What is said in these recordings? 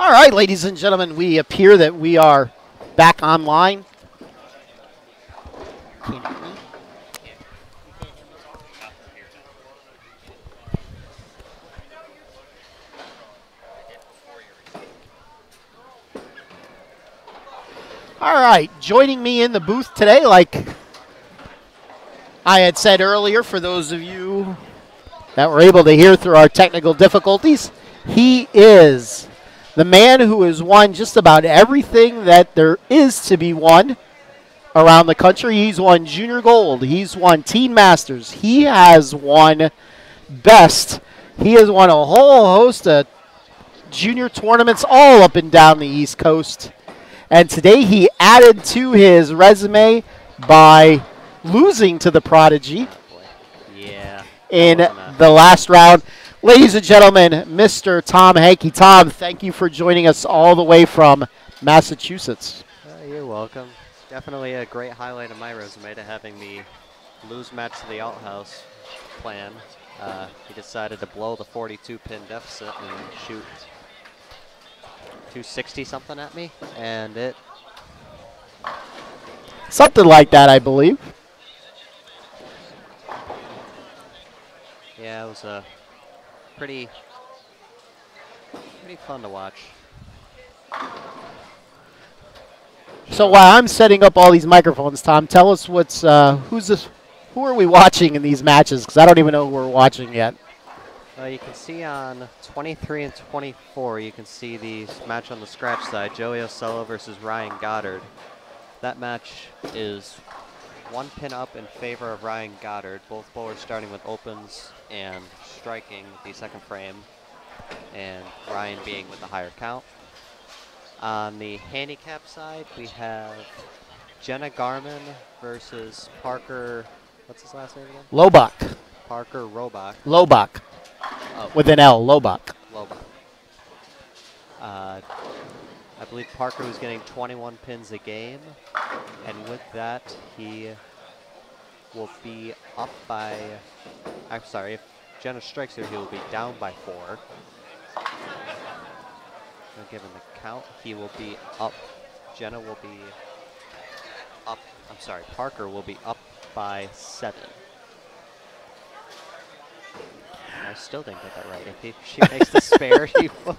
All right, ladies and gentlemen, we appear that we are back online. All right, joining me in the booth today, like I had said earlier, for those of you that were able to hear through our technical difficulties, he is the man who has won just about everything that there is to be won around the country. He's won Junior Gold. He's won Teen Masters. He has won Best. He has won a whole host of junior tournaments all up and down the East Coast. And today he added to his resume by losing to the Prodigy in the last round. Ladies and gentlemen, Mr. Tom Henke. Tom, thank you for joining us all the way from Massachusetts. You're welcome. Definitely a great highlight of my resume to having the lose match to the Outhouse plan. He decided to blow the 42-pin deficit and shoot 260 something at me, and it... Something like that, I believe. Yeah, it was pretty fun to watch. So while I'm setting up all these microphones, Tom, tell us what's who are we watching in these matches? Because I don't even know who we're watching yet. You can see on 23 and 24, you can see the match on the scratch side, Joey Osello versus Ryan Goddard. That match is one pin up in favor of Ryan Goddard, both bowlers starting with opens and striking the second frame, and Ryan being with the higher count. On the handicap side, we have Jenna Garman versus Parker, what's his last name again? Lobach. Parker Robach. Lobach. Oh. With an L, Lobach. Lobach. I believe Parker was getting 21 pins a game, and with that, he will be up by, I'm sorry, if Jenna strikes here, he will be down by 4. Given the count, he will be up, Jenna will be up, I'm sorry, Parker will be up by 7. I still didn't get that right. If she makes the spare, he will.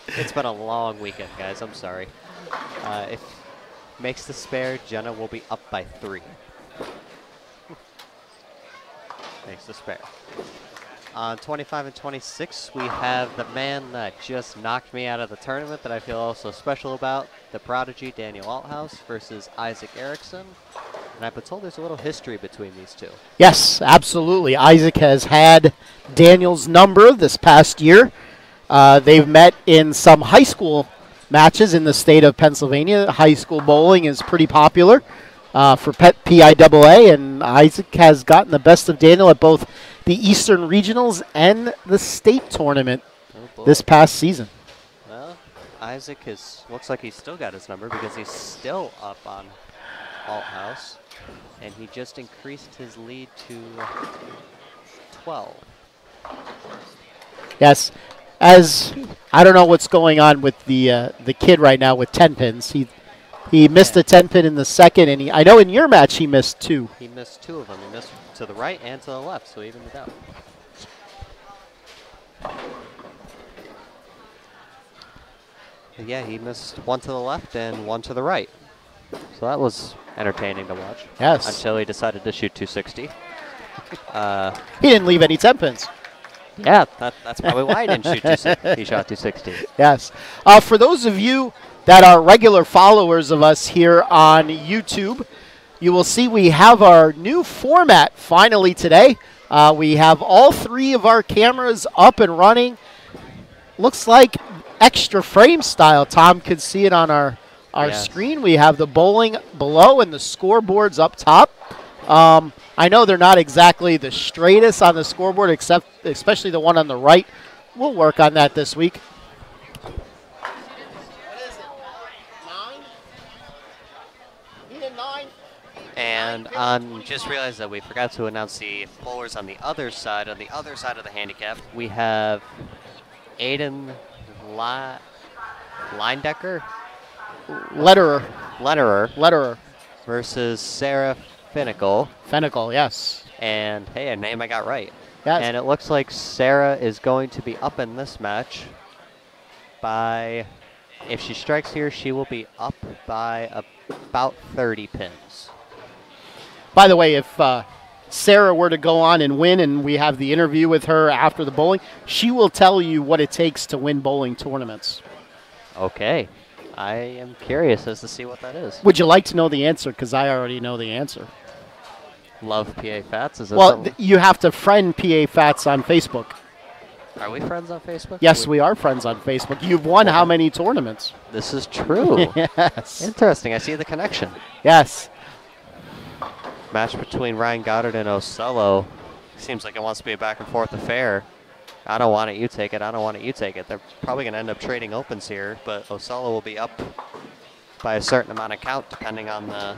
It's been a long weekend, guys. I'm sorry. If makes the spare, Jenna will be up by 3. Makes the spare. On 25 and 26, we have the man that just knocked me out of the tournament that I feel also special about, the Prodigy Daniel Althouse versus Isaac Erickson. And I've been told there's a little history between these two. Yes, absolutely. Isaac has had Daniel's number this past year. They've met in some high school matches in the state of Pennsylvania. High school bowling is pretty popular for PIAA, and Isaac has gotten the best of Daniel at both the Eastern Regionals and the state tournament this past season. Well, Isaac looks like he's still got his number because he's still up on Althouse, and he just increased his lead to 12. Yes, as I don't know what's going on with the kid right now with 10 pins. He missed a 10 pin in the second, and I know in your match he missed 2. He missed 2 of them. He missed to the right and to the left, so even it out. Yeah, he missed 1 to the left and 1 to the right. So that was entertaining to watch. Yes. Until he decided to shoot 260. He didn't leave any 10 pins. Yeah, that's probably why he didn't shoot 260. He shot 260. Yes. For those of you that are regular followers of us here on YouTube, you will see we have our new format finally today. We have all 3 of our cameras up and running. Looks like extra frame style. Tom could see it on our screen. We have the bowling below and the scoreboards up top. I know they're not exactly the straightest on the scoreboard, especially the one on the right. We'll work on that this week. What is it, 9? 9? And just realized that we forgot to announce the bowlers on the other side. On the other side of the handicap, we have Aiden Leindecker, Letterer versus Sarah Finnickel. Fennicle, yes. And hey, a name I got right. Yes. And it looks like Sarah is going to be up in this match by, if she strikes here, she will be up by about 30 pins. By the way, if Sarah were to go on and win and we have the interview with her after the bowling, she will tell you what it takes to win bowling tournaments. Okay. I am curious as to see what that is. Would you like to know the answer? Because I already know the answer. Love PA Fats? Is that Well, something? you have to friend PA Fats on Facebook. Are we friends on Facebook? Yes, we are friends on Facebook. You've won how many tournaments? This is true. Yes. Interesting. I see the connection. Yes. Match between Ryan Goddard and Ocello. Seems like it wants to be a back and forth affair. I don't want it, you take it. I don't want it, you take it. They're probably going to end up trading opens here, but Ocello will be up by a certain amount of count depending on the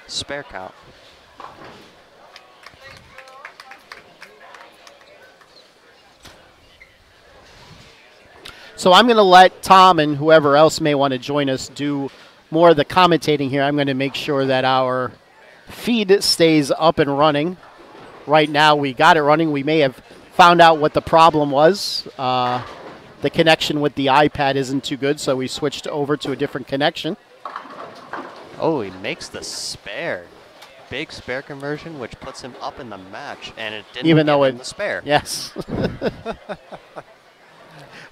spare count. So I'm going to let Tom and whoever else may want to join us do more of the commentating here. I'm going to make sure that our feed stays up and running. Right now we got it running. We may have found out what the problem was. The connection with the iPad isn't too good, so we switched over to a different connection. Oh, he makes the spare. Big spare conversion, which puts him up in the match, and it didn't Even though give him the spare. Yes.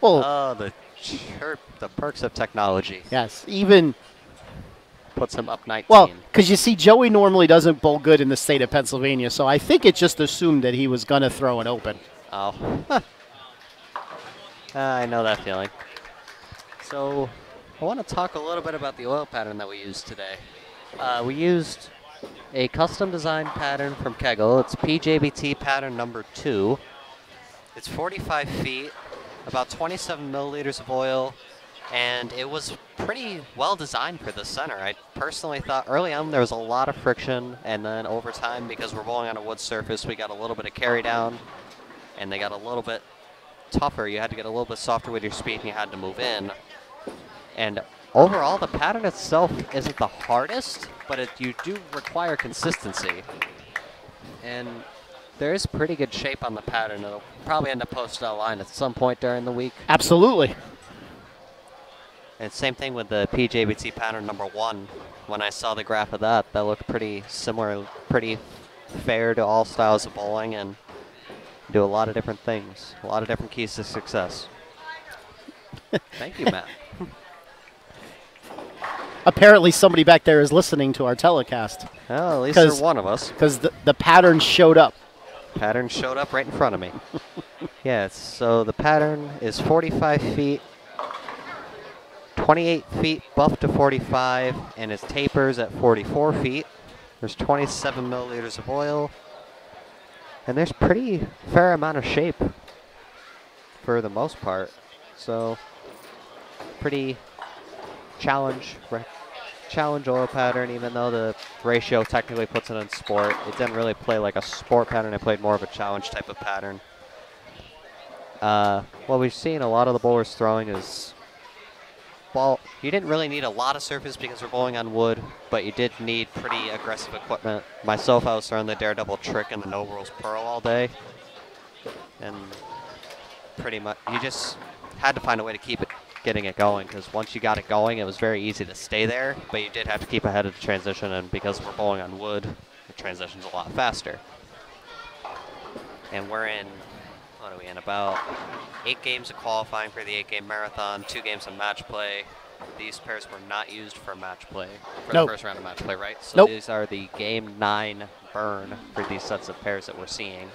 Well, Oh, the perks of technology. yes, even, Puts him up 19. well, because you see, Joey normally doesn't bowl good in the state of Pennsylvania, so I think it just assumed that he was going to throw an open. Oh. I know that feeling. So, I want to talk a little bit about the oil pattern that we used today. We used a custom designed pattern from Kegel. It's PJBT pattern number 2. It's 45 feet, about 27 milliliters of oil, and it was pretty well designed for the center. I personally thought early on there was a lot of friction, and then over time, because we're bowling on a wood surface, we got a little bit of carry down, and they got a little bit tougher. You had to get a little bit softer with your speed, and you had to move in. And overall, the pattern itself isn't the hardest, but you do require consistency. And there is pretty good shape on the pattern. It'll probably end up posted online at some point during the week. Absolutely. And same thing with the PJBT pattern number 1. When I saw the graph of that, that looked pretty similar, pretty fair to all styles of bowling, and do a lot of different things, a lot of different keys to success. Thank you, Matt. Apparently somebody back there is listening to our telecast Well, at least they're one of us. because the pattern showed up. Pattern showed up right in front of me. Yeah, so the pattern is 45 feet, 28 feet buff to 45, and it tapers at 44 feet. There's 27 milliliters of oil, and there's pretty fair amount of shape for the most part. So, pretty challenge oil pattern, even though the ratio technically puts it in sport. It didn't really play like a sport pattern. It played more of a challenge type of pattern. What we've seen a lot of the bowlers throwing is ball. You didn't really need a lot of surface because we're bowling on wood, but you did need pretty aggressive equipment. Myself, I was throwing the Daredevil Trick and the No Rules Pearl all day. And pretty much, you just had to find a way to keep it getting it going, because once you got it going, it was very easy to stay there, but you did have to keep ahead of the transition, and because we're bowling on wood, the transition's a lot faster. And we're in, what are we in, about 8 games of qualifying for the 8-game marathon, 2 games of match play. These pairs were not used for match play, for the first round of match play, right? So these are the game 9 burn for these sets of pairs that we're seeing.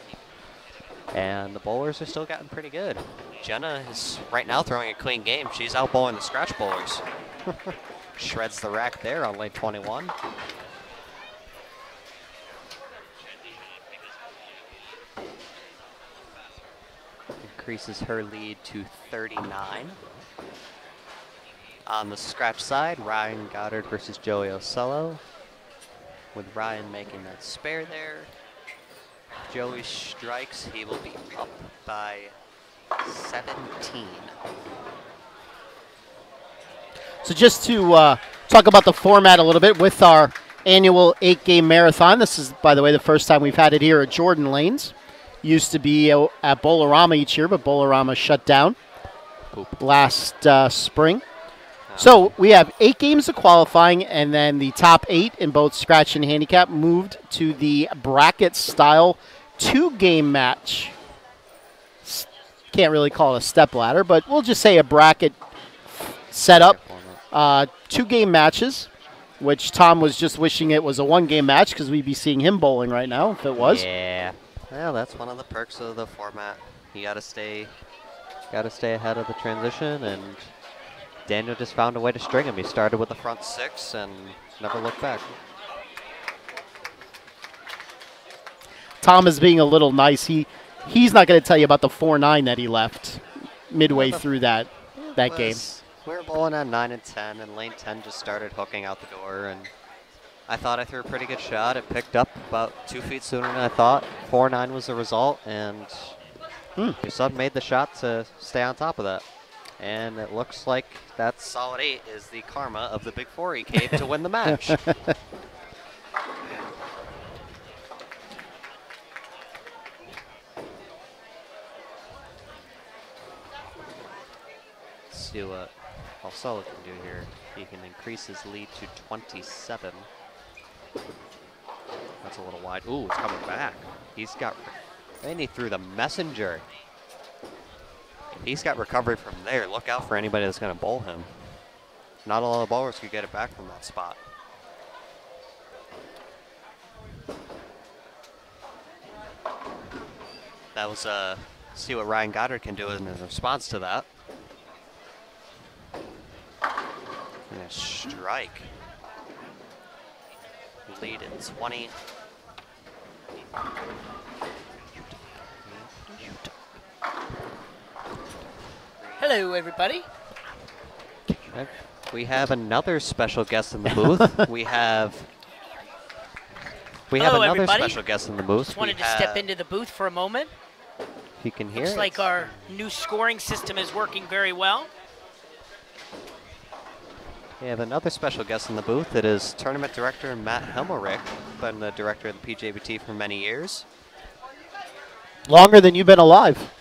And the bowlers are still getting pretty good. Jenna is right now throwing a clean game. She's out bowling the scratch bowlers. Shreds the rack there on lane 21. Increases her lead to 39. On the scratch side, Ryan Goddard versus Joey Ocello, with Ryan making that spare there. Joey strikes, he will be up by 17. So just to talk about the format a little bit with our annual 8-game marathon. This is, by the way, the first time we've had it here at Jordan Lanes. Used to be at Bolorama each year, but Bolorama shut down last spring. So we have 8 games of qualifying, and then the top 8 in both scratch and handicap moved to the bracket-style 2-game match. Can't really call it a step ladder, but we'll just say a bracket setup. 2-game matches, which Tom was just wishing it was a 1-game match because we'd be seeing him bowling right now if it was. Yeah. Well, that's one of the perks of the format. You got to stay ahead of the transition, and Daniel just found a way to string him. He started with the front 6 and never looked back. Tom is being a little nice. He's not going to tell you about the 4-9 that he left midway through that game. We were bowling on 9 and 10, and lane 10 just started hooking out the door, and I thought I threw a pretty good shot. It picked up about 2 feet sooner than I thought. 4-9 was the result, and your son made the shot to stay on top of that. And it looks like that solid 8 is the karma of the big 4 he caved to win the match. See what Alcala can do here. He can increase his lead to 27. That's a little wide. Ooh, it's coming back. And he threw the messenger. If he's got recovery from there, look out for anybody that's going to bowl him. Not a lot of bowlers could get it back from that spot. That was, see what Ryan Goddard can do in response to that. And a strike. Lead in 20. Hello, everybody. We have another special guest in the booth. we have another everybody. special guest in the booth. Just wanted to step into the booth for a moment. You can hear Looks it. like our new scoring system is working very well. We have another special guest in the booth. It is tournament director Matt Hemmelrick, been the director of the PJBT for many years. Longer than you've been alive.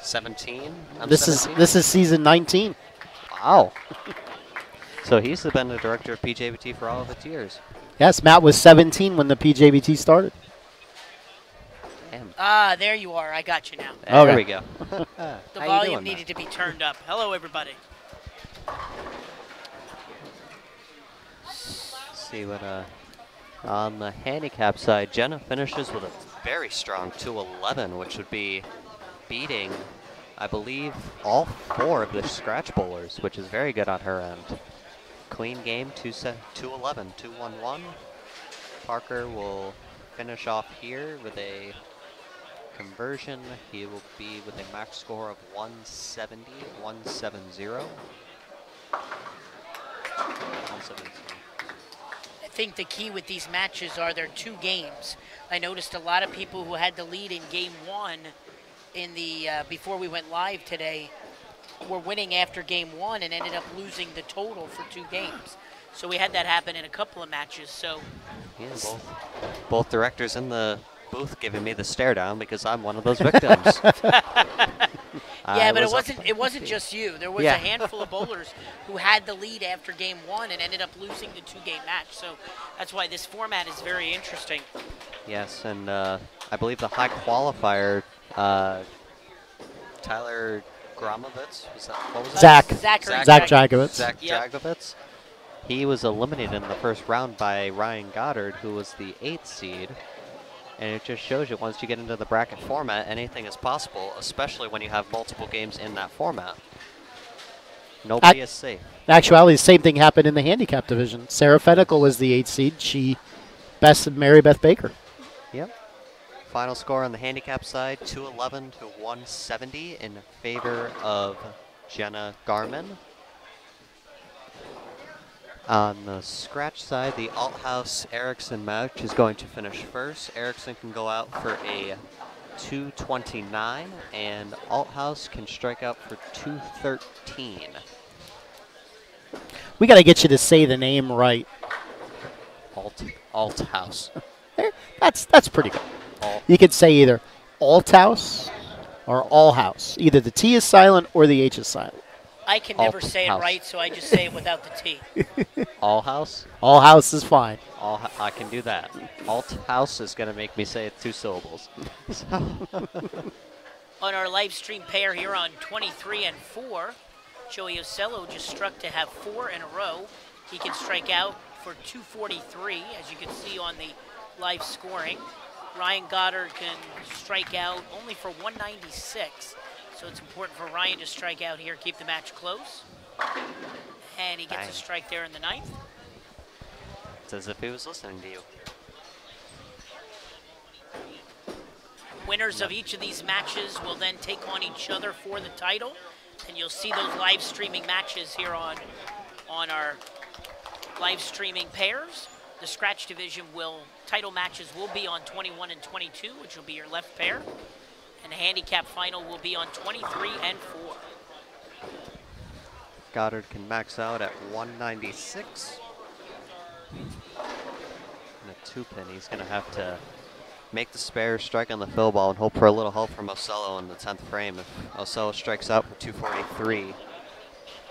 17. This is season 19. Wow. So he's been the director of PJBT for all of its years. Yes, Matt was 17 when the PJBT started. Damn. Ah, there you are. I got you now. There we go. The How you volume doing, needed Matt? to be turned up. Hello, everybody. See what on the handicap side, Jenna finishes with a very strong 211, which would be beating, I believe, all 4 of the scratch bowlers, which is very good on her end. Clean game, 211, 211. Parker will finish off here with a conversion. He will be with a max score of 170, 170. 170. I think the key with these matches are their 2 games. I noticed a lot of people who had the lead in game 1 in the before we went live today were winning after game 1 and ended up losing the total for 2 games. So we had that happen in a couple of matches. So yeah, both directors in the booth giving me the stare down because I'm one of those victims. yeah, but it wasn't just you. There was a handful of bowlers who had the lead after game 1 and ended up losing the 2-game match. So that's why this format is very interesting. Yes, and I believe the high qualifier, Tyler Gromovitz, what was Zach. Zach Dragovitz. Zach Dragovitz. He was eliminated in the first round by Ryan Goddard, who was the 8th seed. And it just shows you once you get into the bracket format, anything is possible, especially when you have multiple games in that format. Nobody is safe. In actuality, the same thing happened in the handicap division. Sarah Fennicle was the 8th seed. She bested Mary Beth Baker. Yep. Final score on the handicap side, 211 to 170 in favor of Jenna Garman. On the scratch side, the Althouse Erickson match is going to finish first. Erickson can go out for a 229, and Althouse can strike out for 213. We got to get you to say the name right. Alt House. That's pretty good. You could say either Alt House or All House. Either the T is silent or the H is silent. I can never Alt say house. it right, so I just say it without the T. All House? All House is fine. I can do that. Alt House is going to make me say it 2 syllables. On our live stream pair here on 23 and 4, Joey Ocello just struck to have 4 in a row. He can strike out for 243, as you can see on the live scoring. Ryan Goddard can strike out only for 196. So it's important for Ryan to strike out here, keep the match close. And he gets a strike there in the 9th. It's as if he was listening to you. Winners of each of these matches will then take on each other for the title. And you'll see those live streaming matches here on our live streaming pairs. The scratch division title matches will be on 21 and 22, which will be your left pair. And the handicap final will be on 23 and 4. Goddard can max out at 196. And a 2-pin, he's going to have to make the spare, strike on the fill ball, and hope for a little help from Ocello in the 10th frame. If Ocello strikes out for 243,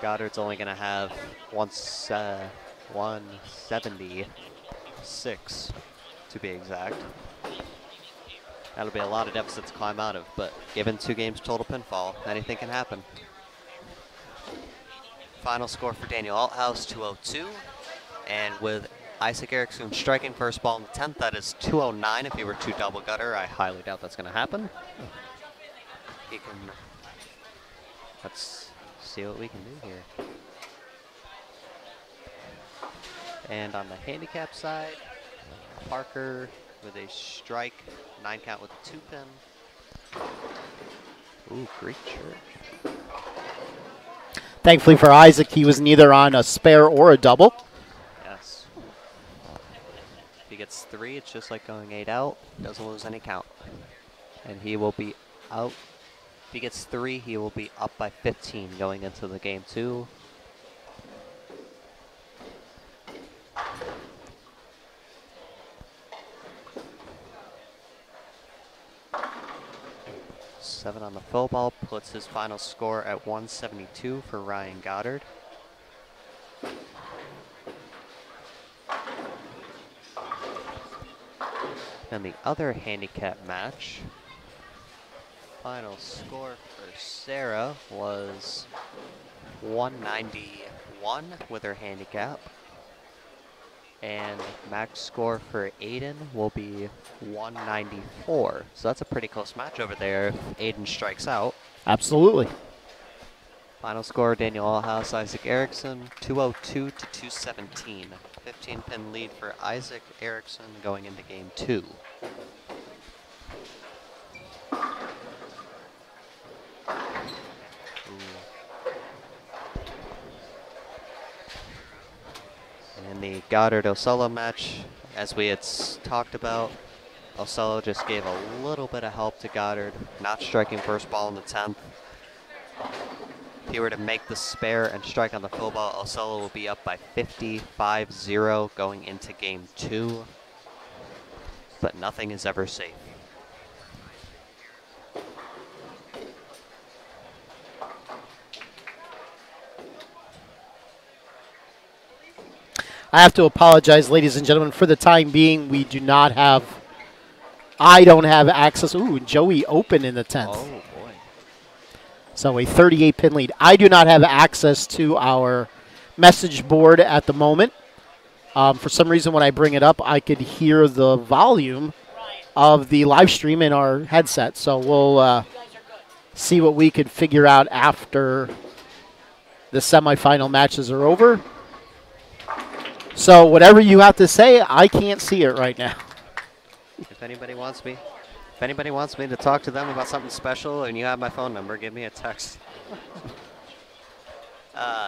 Goddard's only going to have 176 to be exact. That'll be a lot of deficits to climb out of, but given 2 games total pinfall, anything can happen. Final score for Daniel Althouse, 202. And with Isaac Erickson striking first ball in the 10th, that is 209 if he were to double gutter. I highly doubt that's going to happen. He can... Let's see what we can do here. And on the handicap side, Parker with a strike, 9 count with a 2-pin. Ooh, Greek Church. Thankfully for Isaac, he was neither on a spare or a double. Yes. If he gets 3, it's just like going 8 out. Doesn't lose any count. And he will be out. If he gets 3, he will be up by 15 going into the game 2. Seven on the full ball puts his final score at 172 for Ryan Goddard. Then the other handicap match, final score for Sarah was 191 with her handicap. And max score for Aiden will be 194. So that's a pretty close match over there if Aiden strikes out. Absolutely. Final score, Daniel Allhouse, Isaac Erickson, 202 to 217. 15-pin lead for Isaac Erickson going into game 2. In the Goddard-Ocello match, as we had talked about, Ocello just gave a little bit of help to Goddard, not striking first ball in the 10th. If he were to make the spare and strike on the full ball, Ocello will be up by 55-0 going into game 2. But nothing is ever safe. I have to apologize, ladies and gentlemen. For the time being, we do not have, I don't have access. Ooh, Joey open in the 10th. Oh, boy. So a 38-pin lead. I do not have access to our message board at the moment. For some reason, when I bring it up, I could hear the volume of the live stream in our headset. So we'll see what we could figure out after the semifinal matches are over. So whatever you have to say, I can't see it right now. If anybody wants me to talk to them about something special and you have my phone number, give me a text.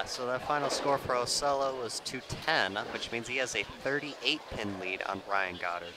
So that final score for Ocello was 210, which means he has a 38-pin lead on Ryan Goddard.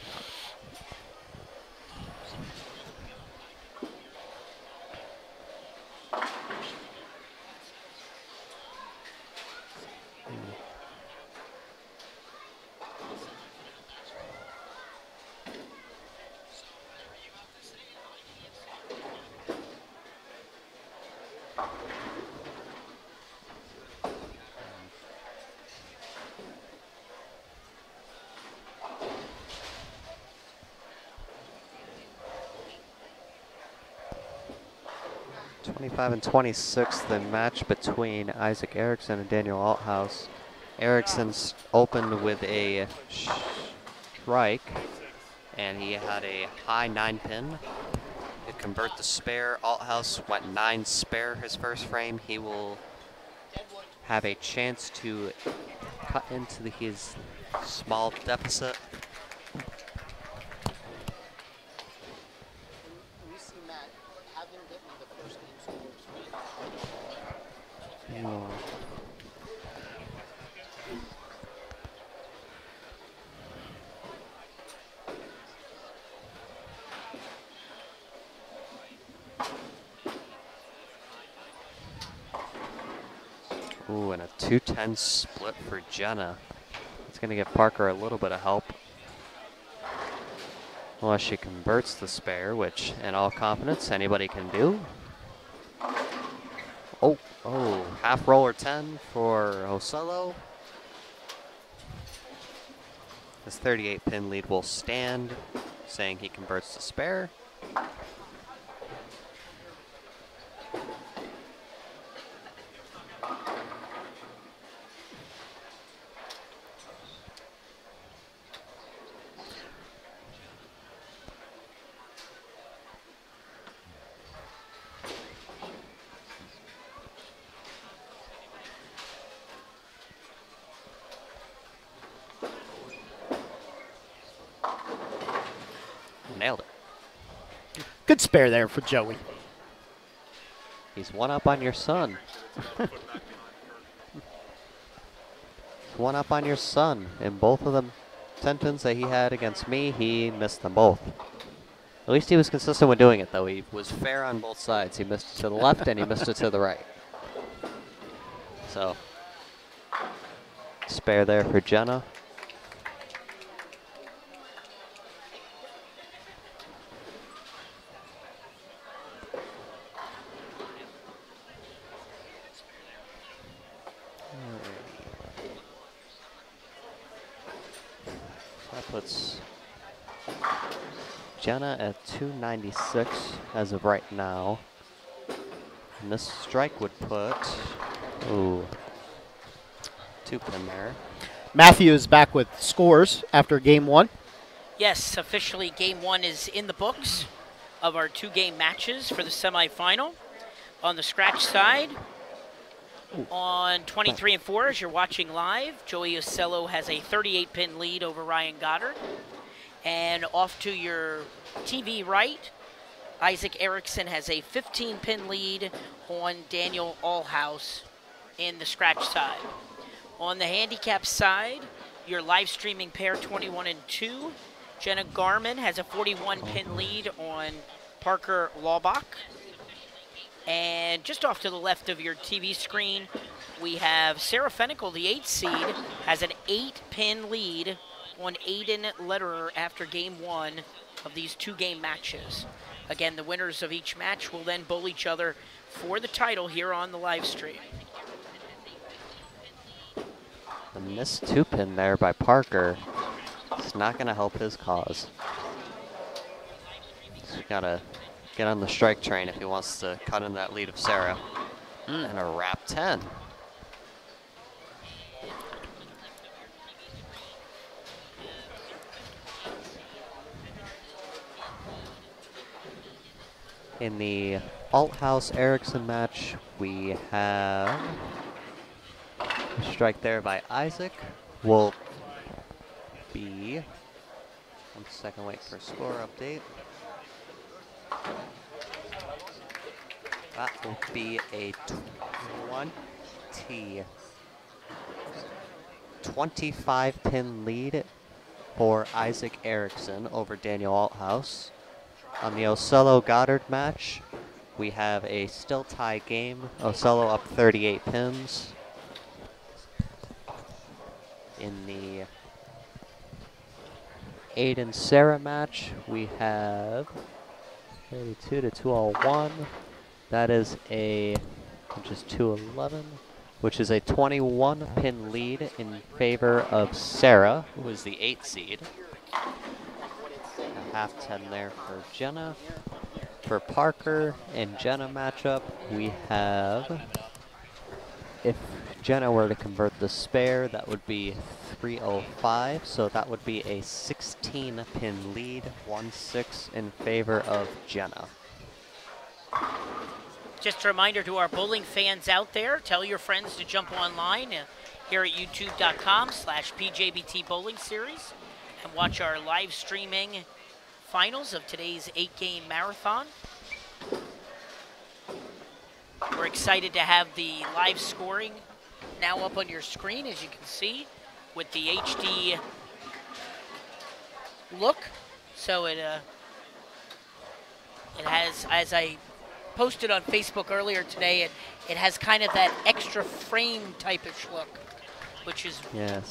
25 and 26, the match between Isaac Erickson and Daniel Althouse. Erickson's opened with a strike, and he had a high 9-pin. To convert the spare, Althouse went 9 spare his first frame. He will have a chance to cut into his small deficit. Ooh, and a 2-10 split for Jenna. It's going to give Parker a little bit of help. Unless she converts the spare, which in all confidence anybody can do. Oh, half roller 10 for Ocello. His 38 pin lead will stand, saying he converts the spare. Nailed it. Good spare there for Joey. He's one up on your son. One up on your son. In both of them 10 pins that he had against me, he missed them both. At least he was consistent with doing it, though. He was fair on both sides. He missed it to the left and he missed it to the right. So, spare there for Jenna. Puts Jenna at 296 as of right now. And this strike would put, 2-pin there. Matthew is back with scores after game 1. Yes, officially game 1 is in the books of our 2-game matches for the semifinal. On the scratch side, on 23 and 4, as you're watching live, Joey Ocello has a 38-pin lead over Ryan Goddard. And off to your TV right, Isaac Erickson has a 15-pin lead on Daniel Althouse in the scratch side. On the handicap side, your live streaming pair 21 and 2, Jenna Garman has a 41-pin lead on Parker Laubach. And just off to the left of your TV screen, we have Sarah Fennicle, the 8th seed, has an 8-pin lead on Aiden Lederer after game 1 of these 2-game matches. Again, the winners of each match will then bowl each other for the title here on the live stream. The missed 2-pin there by Parker. It's not going to help his cause. He's got to get on the strike train if he wants to cut in that lead of Sarah. And a wrap 10. In the Althouse Erickson match, we have a strike there by Isaac. Will be, 1 second, wait for a score update. That will be a 25-pin lead for Isaac Erickson over Daniel Althouse. On the Ocello Goddard match, we have a still tie game. Ocello up 38 pins. In the Aiden Sarah match, we have 32 to 201. That is which is 211, which is a 21-pin lead in favor of Sarah, who is the 8th seed. A half 10 there for Jenna. For Parker and Jenna matchup, we have, if Jenna were to convert the spare, that would be 305, so that would be a 16-pin lead, 1-6 in favor of Jenna. Just a reminder to our bowling fans out there, tell your friends to jump online here at youtube.com/PJBT Bowling Series and watch our live streaming finals of today's 8-game marathon. We're excited to have the live scoring now up on your screen, as you can see, with the HD look. So it has, as I posted on Facebook earlier today, it has kind of that extra frame type-ish look, which is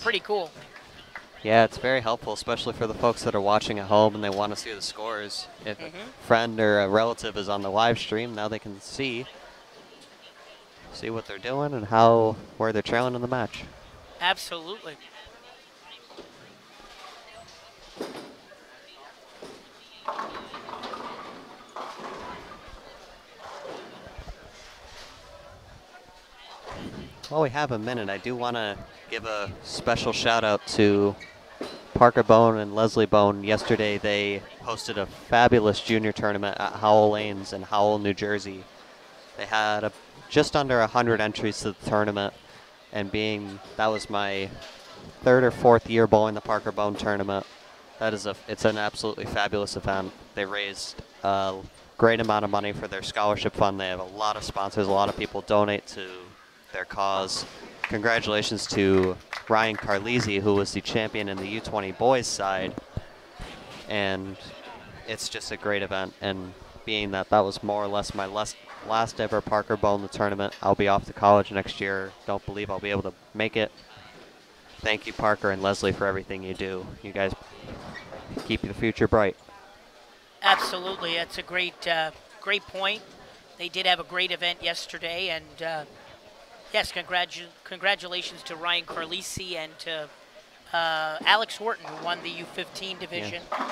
pretty cool. Yeah, it's very helpful, especially for the folks that are watching at home and they want to see the scores. If a friend or a relative is on the live stream, now they can see what they're doing and where they're trailing in the match. Absolutely. While we have a minute, I do want to give a special shout out to Parker Bone and Leslie Bone. Yesterday they hosted a fabulous junior tournament at Howell Lanes in Howell, New Jersey. They had just under 100 entries to the tournament, and that was my 3rd or 4th year bowling the Parker Bone tournament. It's an absolutely fabulous event. They raised a great amount of money for their scholarship fund. They have a lot of sponsors, a lot of people donate to their cause. Congratulations to Ryan Carlisi, who was the champion in the U20 boys side, and it's just a great event. And being that was more or less my last ever Parker Bone the tournament, I'll be off to college next year. Don't believe I'll be able to make it. Thank you, Parker and Leslie, for everything you do. You guys keep the future bright. Absolutely, that's a great point. They did have a great event yesterday, and yes, congratulations to Ryan Carlisi and to Alex Horton, who won the U15 division. Yeah.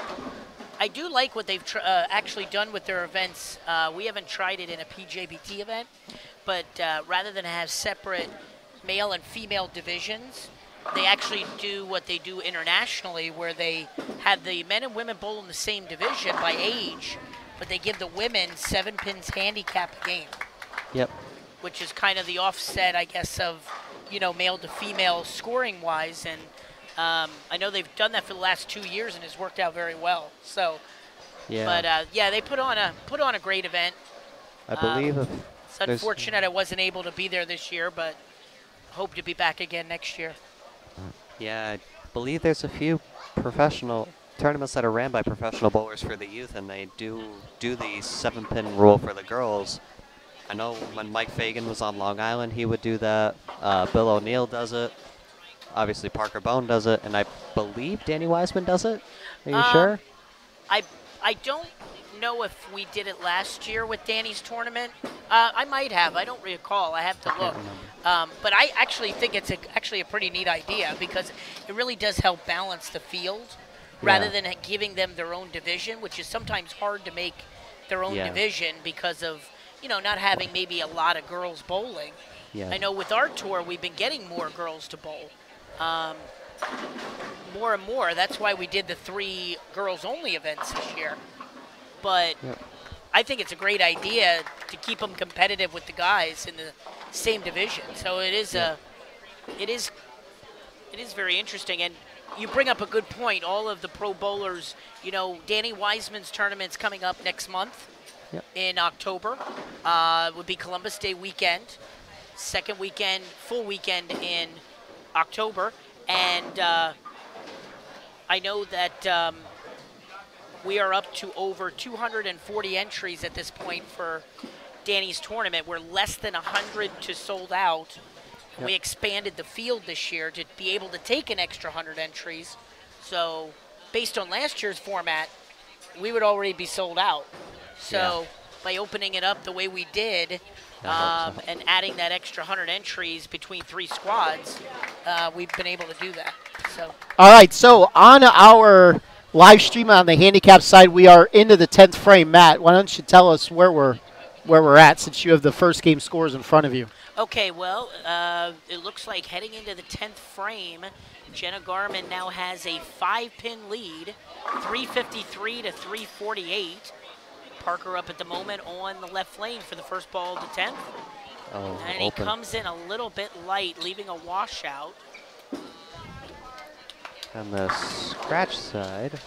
I do like what they've actually done with their events. We haven't tried it in a PJBT event, but rather than have separate male and female divisions, they actually do what they do internationally, where they have the men and women bowl in the same division by age, but they give the women 7 pins handicap a game. Yep. Which is kind of the offset, I guess, of, male to female scoring wise. And I know they've done that for the last 2 years and it's worked out very well. So, yeah. But yeah, they put on a great event. I believe it's unfortunate I wasn't able to be there this year, but hope to be back again next year. Yeah, I believe there's a few professional tournaments that are ran by professional bowlers for the youth, and they do the 7-pin rule for the girls. I know when Mike Fagan was on Long Island, he would do that. Bill O'Neill does it. Obviously, Parker Bone does it, and I believe Danny Wiseman does it. Are you sure? I don't know if we did it last year with Danny's tournament. I might have. I don't recall. I have to look. But I actually think it's actually a pretty neat idea, because it really does help balance the field rather than giving them their own division, which is sometimes hard to make their own division because of not having maybe a lot of girls bowling. Yeah. I know with our tour, we've been getting more girls to bowl. More and more. That's why we did the 3 girls-only events this year. But I think it's a great idea to keep them competitive with the guys in the same division. So it is it is very interesting. And you bring up a good point. All of the pro bowlers, Danny Wiseman's tournament's coming up next month. In October. Would be Columbus Day weekend. Second weekend, full weekend in October. And I know that we are up to over 240 entries at this point for Danny's tournament. We're less than 100 to sold out. We expanded the field this year to be able to take an extra 100 entries. So based on last year's format, we would already be sold out. So by opening it up the way we did and adding that extra 100 entries between 3 squads, we've been able to do that. So. All right, so on our live stream on the handicap side. We are into the 10th frame. Matt, why don't you tell us where we're at, since you have the first game scores in front of you? Okay, well, it looks like heading into the 10th frame, Jenna Garmin now has a 5-pin lead, 353 to 348. Parker up at the moment on the left lane for the first ball of the 10th. Oh, And he comes in a little bit light, leaving a washout. On the scratch side.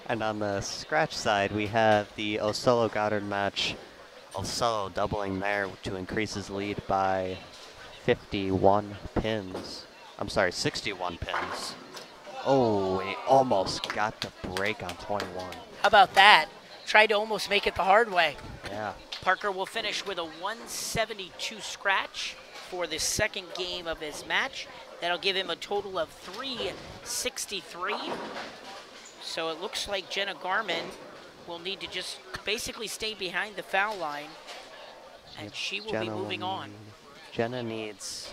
And on the scratch side, we have the Ocello Goddard match. Ocello doubling there to increase his lead by 51 pins. I'm sorry, 61 pins. Oh, he almost got the break on 21. How about that? Tried to almost make it the hard way. Yeah. Parker will finish with a 172 scratch for the second game of his match. That'll give him a total of 363. So it looks like Jenna Garmin will need to just basically stay behind the foul line, and she will be moving on. Jenna needs,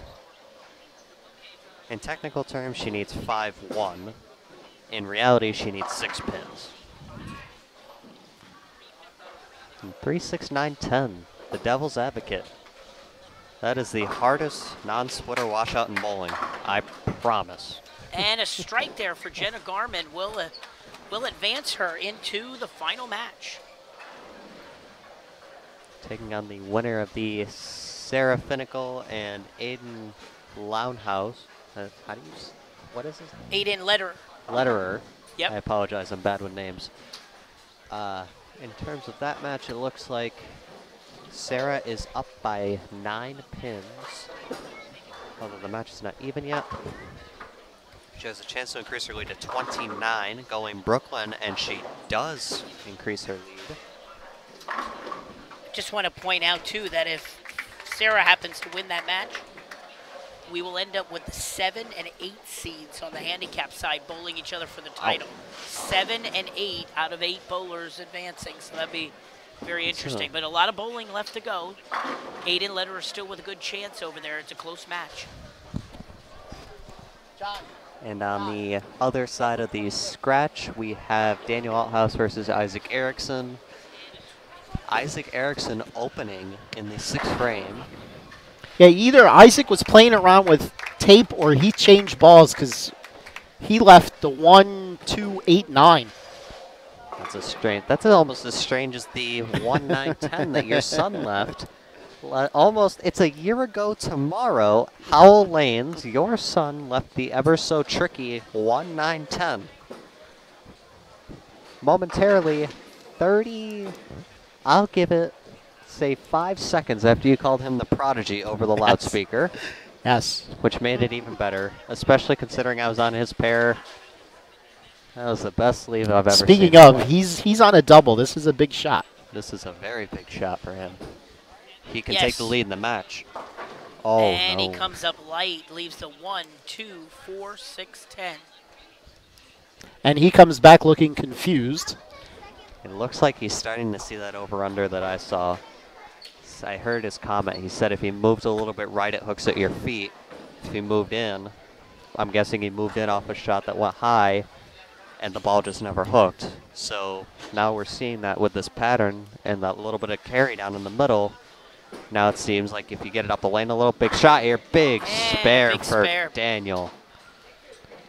in technical terms, she needs 5-1. In reality, she needs 6 pins. And 3-6-9-10, the Devil's Advocate. That is the hardest non-splitter washout in bowling, I promise. And a strike there for Jenna Garmin will advance her into the final match. Taking on the winner of the Sarah Finnicle and Aiden Lounhouse. How do you, what is his name? Aiden Lederer. Lederer. Yep. I apologize, I'm bad with names. In terms of that match, it looks like Sarah is up by 9 pins. Although the match is not even yet. She has a chance to increase her lead to 29 going Brooklyn, and she does increase her lead. Just want to point out, too, that if Sarah happens to win that match, we will end up with the 7 and 8 seeds on the handicap side bowling each other for the title. 7 and 8 out of 8 bowlers advancing, so that'd be very interesting. But a lot of bowling left to go. Aiden Lederer still with a good chance over there. It's a close match. John. And on the other side of the scratch, we have Daniel Althouse versus Isaac Erickson. Isaac Erickson opening in the 6th frame. Yeah, either Isaac was playing around with tape or he changed balls, because he left the 1, 2, 8, 9. That's a strange. That's almost as strange as the 1, 9, 10 that your son left. Almost, it's a year ago tomorrow. Howell Lanes, your son, left the ever so tricky 1, 9, 10. Momentarily, 30. I'll give it, say, 5 seconds after you called him the prodigy over the loudspeaker. Yes. Which made it even better, especially considering I was on his pair. That was the best leave I've ever seen. Speaking of, he's on a double. This is a big shot. This is a very big shot for him. He can Yes. take the lead in the match. Oh, And no. he comes up light, leaves the 1, 2, 4, 6, 10. And he comes back looking confused. It looks like he's starting to see that over-under that I saw. I heard his comment. He said if he moves a little bit right, it hooks at your feet. If he moved in, I'm guessing he moved in off a shot that went high, and the ball just never hooked. So now we're seeing that with this pattern and that little bit of carry down in the middle. Now it seems like if you get it up the lane a little, big shot here, big spare big for spare. Daniel.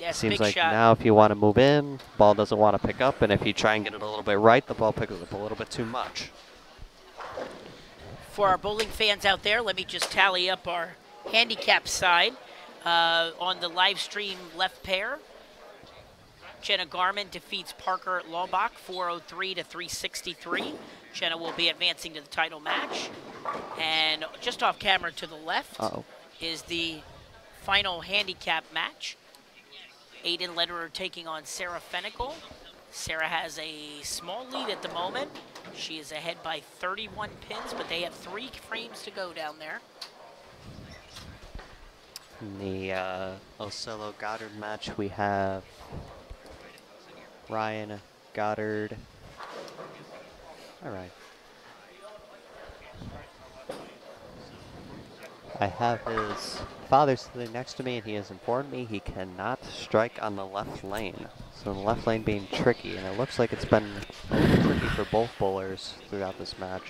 Yes, Seems big like shot. now if you want to move in, ball doesn't want to pick up, and if you try and get it a little bit right, the ball picks up a little bit too much. For our bowling fans out there, let me just tally up our handicap side. On the live stream left pair, Jenna Garmin defeats Parker Laubach 403 to 363. Jenna will be advancing to the title match. And just off camera to the left is the final handicap match. Aiden Lederer taking on Sarah Finnicle. Sarah has a small lead at the moment. She is ahead by 31 pins, but they have 3 frames to go down there. In the Ocello Goddard match, we have Ryan Goddard. All right. I have his father sitting next to me, and he has informed me he cannot strike on the left lane. So the left lane being tricky, and it looks like it's been a little tricky for both bowlers throughout this match.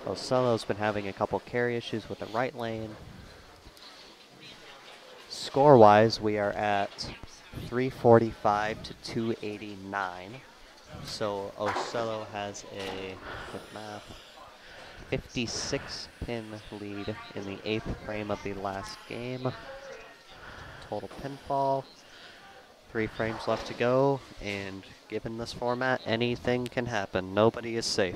Ocello's been having a couple carry issues with the right lane. Score-wise, we are at 345 to 289. So Ocello has a, quick math, 56-pin lead in the 8th frame of the last game. Total pinfall. 3 frames left to go, and given this format, anything can happen. Nobody is safe.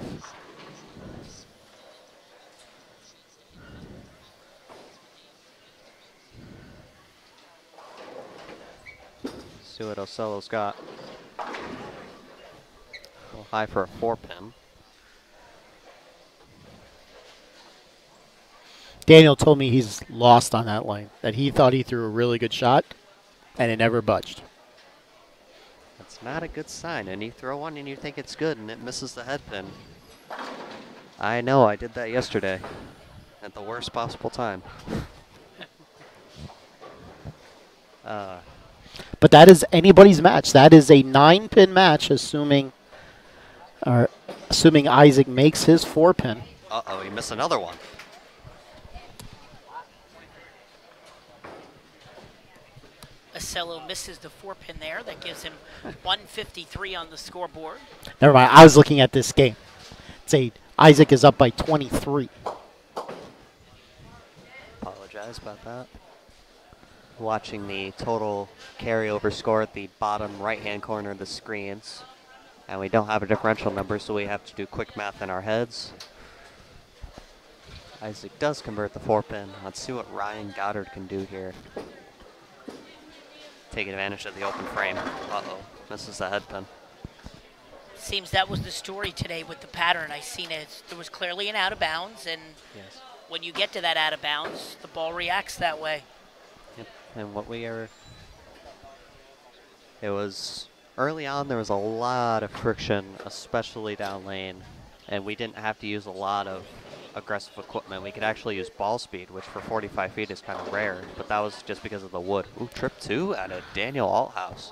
See what Ocello's got. A little high for a 4-pin. Daniel told me he's lost on that lane, that he thought he threw a really good shot, and it never budged. That's not a good sign. And you throw one and you think it's good, and it misses the head pin. I know, I did that yesterday at the worst possible time. But that is anybody's match. That is a 9-pin match, assuming Isaac makes his 4-pin. Uh-oh, he missed another one. Ocello misses the 4-pin there. That gives him 153 on the scoreboard. Never mind. I was looking at this game. Isaac is up by 23. Apologize about that. Watching the total carryover score at the bottom right-hand corner of the screens. And we don't have a differential number, so we have to do quick math in our heads. Isaac does convert the 4-pin. Let's see what Ryan Goddard can do here. Taking advantage of the open frame. Uh-oh, misses the head pin. Seems that was the story today with the pattern. I seen it. There was clearly an out of bounds, and Yes. when you get to that out of bounds, the ball reacts that way. Yep. And what we are, it was early on, there was a lot of friction, especially down lane, and we didn't have to use a lot of aggressive equipment. We could actually use ball speed, which for 45 feet is kind of rare, but that was just because of the wood. Ooh, trip 2 out of Daniel Althouse.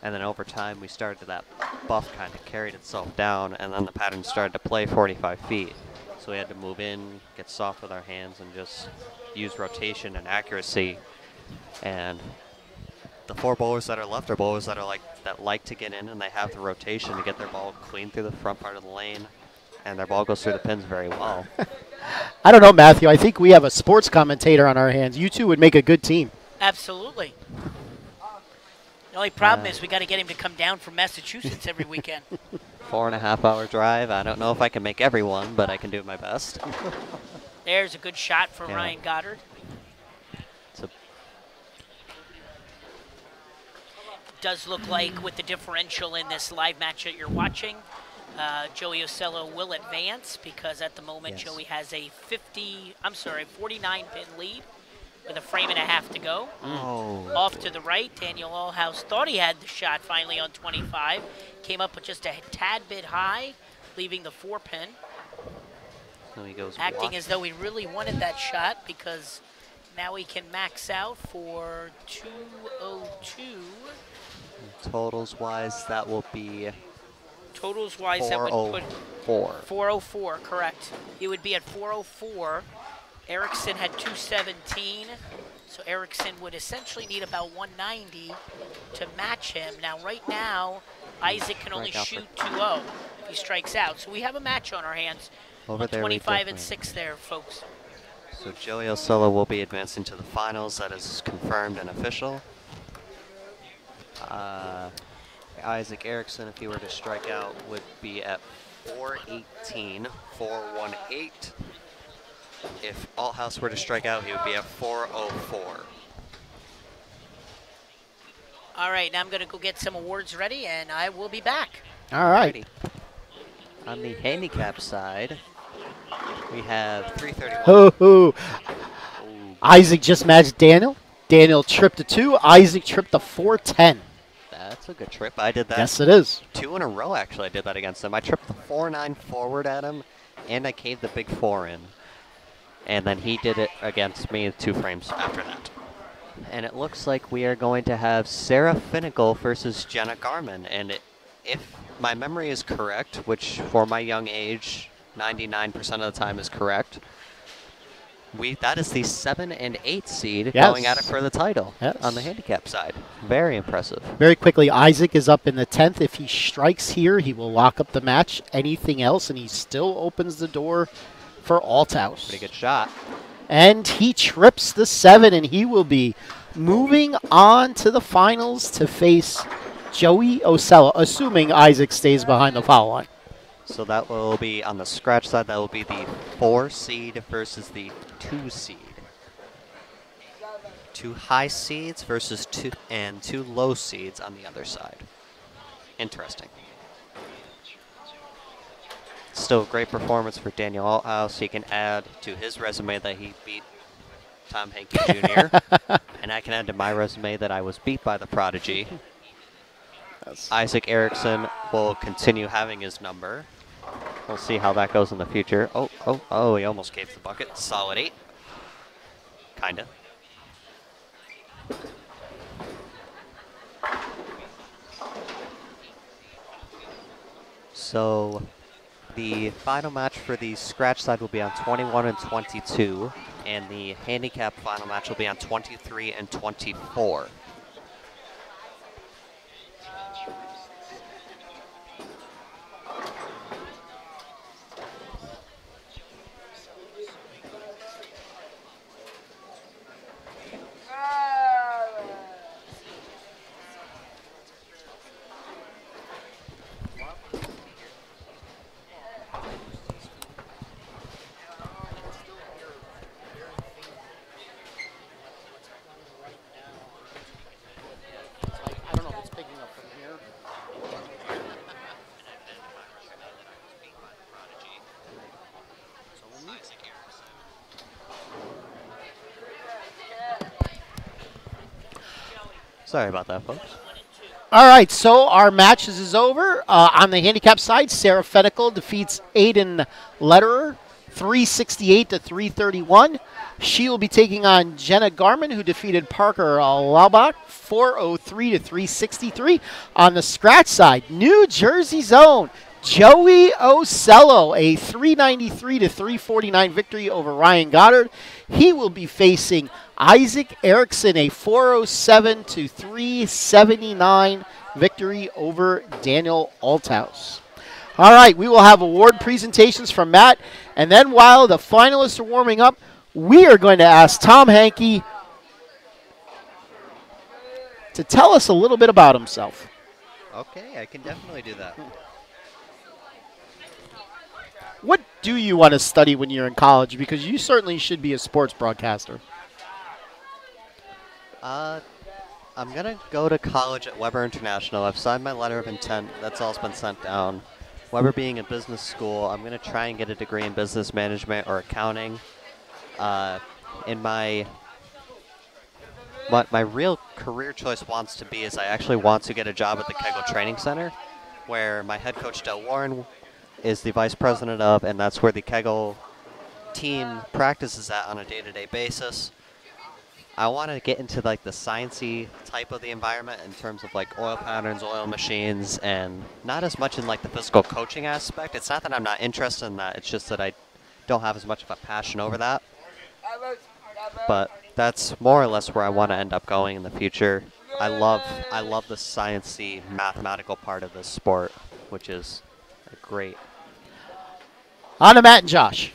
And then over time, we started that buff kind of carried itself down, and then the pattern started to play 45 feet. So we had to move in, get soft with our hands, and just use rotation and accuracy. And the 4 bowlers that are left are bowlers that are like to get in, and they have the rotation to get their ball clean through the front part of the lane, and their ball goes through the pins very well. I don't know, Matthew. I think we have a sports commentator on our hands. You two would make a good team. Absolutely. The only problem is we got to get him to come down from Massachusetts every weekend. 4.5-hour drive. I don't know if I can make everyone, but I can do my best. There's a good shot for Yeah. Ryan Goddard. Does look like with the differential in this live match that you're watching, Joey Ocello will advance because at the moment Yes. Joey has a 49-pin lead with a frame and a half to go. Oh. Off to the right, Daniel Allhouse thought he had the shot finally on 25. Came up with just a tad bit high, leaving the 4-pin. So he goes Acting as though he really wanted that shot because now he can max out for 202. Totals-wise, that will be Totals-wise, that would put 404. 404, correct. He would be at 404. Erickson had 217, so Erickson would essentially need about 190 to match him. Now, right now, Isaac can only shoot 2-0 if he strikes out. So we have a match on our hands. Over there, 25 and 6 there, folks. So Joey Ocello will be advancing to the finals. That is confirmed and official. Isaac Erickson, if he were to strike out, would be at 418, 418. If Althouse were to strike out, he would be at 404. All right, now I'm going to go get some awards ready, and I will be back. All right. Alrighty. On the handicap side, we have 331. Ho-ho. Isaac just matched Daniel. Daniel tripped a 2. Isaac tripped a 410. That's a good trip. I did that. Yes, it is. 2 in a row, actually. I did that against him. I tripped the 4-9 forward at him, and I caved the big 4 in. And then he did it against me 2 frames after that. And it looks like we are going to have Sarah Finnegal versus Jenna Garman. And if my memory is correct, which for my young age, 99% of the time is correct, that is the 7 and 8 seed going at it for the title on the handicap side. Very impressive. Very quickly, Isaac is up in the 10th. If he strikes here, he will lock up the match. Anything else, and he still opens the door for Althaus. Pretty good shot. And he trips the 7, and he will be moving on to the finals to face Joey Ocello, assuming Isaac stays behind the foul line. So that will be on the scratch side. That will be the 4 seed versus the 2 seed. 2 high seeds versus 2 low seeds on the other side. Interesting. Still a great performance for Daniel Althaus. He can add to his resume that he beat Tom Henke Jr. And I can add to my resume that I was beat by the Prodigy. Isaac Erickson will continue having his number. We'll see how that goes in the future. Oh, he almost caved the bucket. Solid 8. Kinda. So the final match for the scratch side will be on 21 and 22, and the handicap final match will be on 23 and 24. Sorry about that, folks. All right, so our matches is over. On the handicap side, Sarah Fenical defeats Aiden Lederer, 368 to 331. She will be taking on Jenna Garman, who defeated Parker Laubach, 403 to 363. On the scratch side, New Jersey's own Joey Ocello, a 393 to 349 victory over Ryan Goddard. He will be facing Isaac Erickson, a 407 to 379 victory over Daniel Althaus. All right, we will have award presentations from Matt, and then while the finalists are warming up, we are going to ask Tom Henke to tell us a little bit about himself. Okay, I can definitely do that. What do you want to study when you're in college? Because you certainly should be a sports broadcaster. I'm going to go to college at Weber International. I've signed my letter of intent. That's all's been sent down. Weber being a business school, I'm going to try and get a degree in business management or accounting. What my real career choice wants to be is I actually want to get a job at the Kegel Training Center, where my head coach, Del Warren, is the vice president of, and that's where the Kegel team practices at on a day-to-day basis. I want to get into like the sciencey type of the environment in terms of like oil patterns, oil machines, and not as much in like the physical coaching aspect. It's not that I'm not interested in that. It's just that I don't have as much of a passion over that. But that's more or less where I want to end up going in the future. I love the sciencey mathematical part of this sport, which is great. On to Matt and Josh.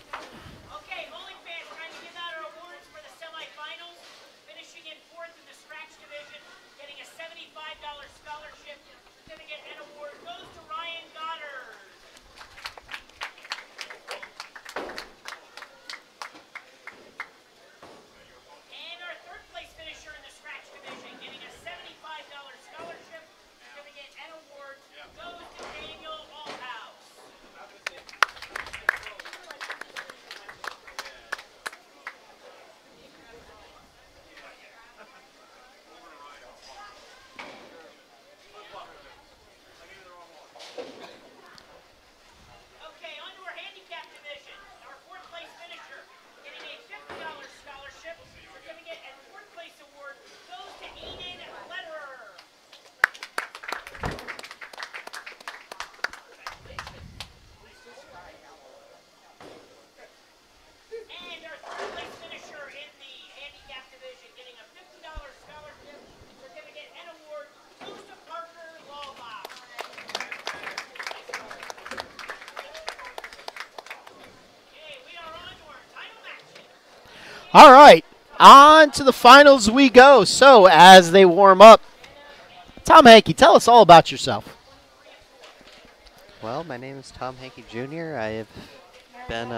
Okay, bowling fans, trying to give out our awards for the semifinals. Finishing in 4th in the scratch division, getting a $75 scholarship certificate and award goes to Ryan Goddard. And our 3rd place finisher in the scratch division, getting a $75 scholarship certificate and award goes to Daniel Althaus. All right, on to the finals we go. So as they warm up, Tom Henke, tell us all about yourself. Well, my name is Tom Henke Jr. I've been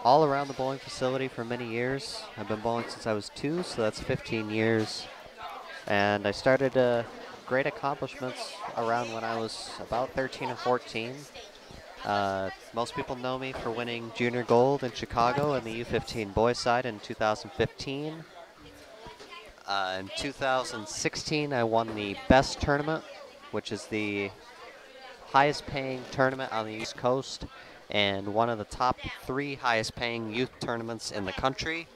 all around the bowling facility for many years. I've been bowling since I was 2, so that's 15 years. And I started great accomplishments around when I was about 13 or 14. Most people know me for winning junior gold in Chicago in the U15 boys side in 2015. In 2016, I won the best tournament, which is the highest paying tournament on the East Coast and one of the top 3 highest paying youth tournaments in the country.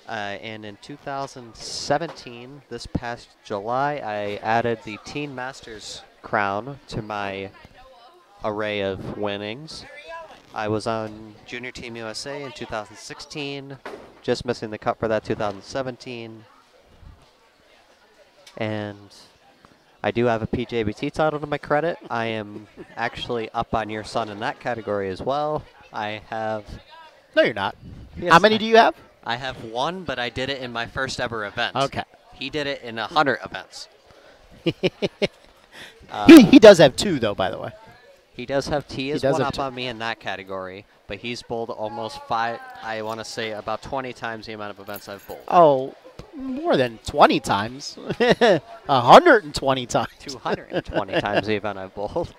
And in 2017, this past July, I added the Teen Masters crown to my array of winnings. I was on Junior Team USA in 2016, just missing the cut for that 2017. And I do have a PJBT title to my credit. I am actually up on your son in that category as well. I have... No, you're not. Yes, How many do you have? I have 1, but I did it in my first ever event. Okay. He did it in 100 events. He does have 2, though, by the way. He does have T is does one have up two. on me in that category, but he's bowled almost 5, I want to say about 20 times the amount of events I've bowled. Oh, more than 20 times. 120 times. 220 times the event I've bowled.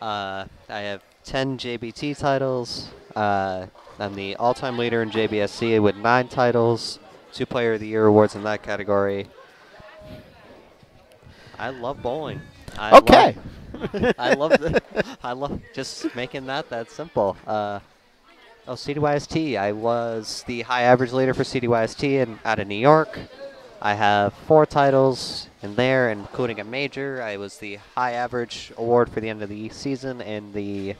I have 10 JBT titles. I'm the all-time leader in JBSC with 9 titles, 2 Player of the Year awards in that category. I love bowling. Okay. I love just making that simple. CDYST. I was the high average leader for CDYST out of New York. I have 4 titles in there, including a major. I was the high average award for the end of the season and the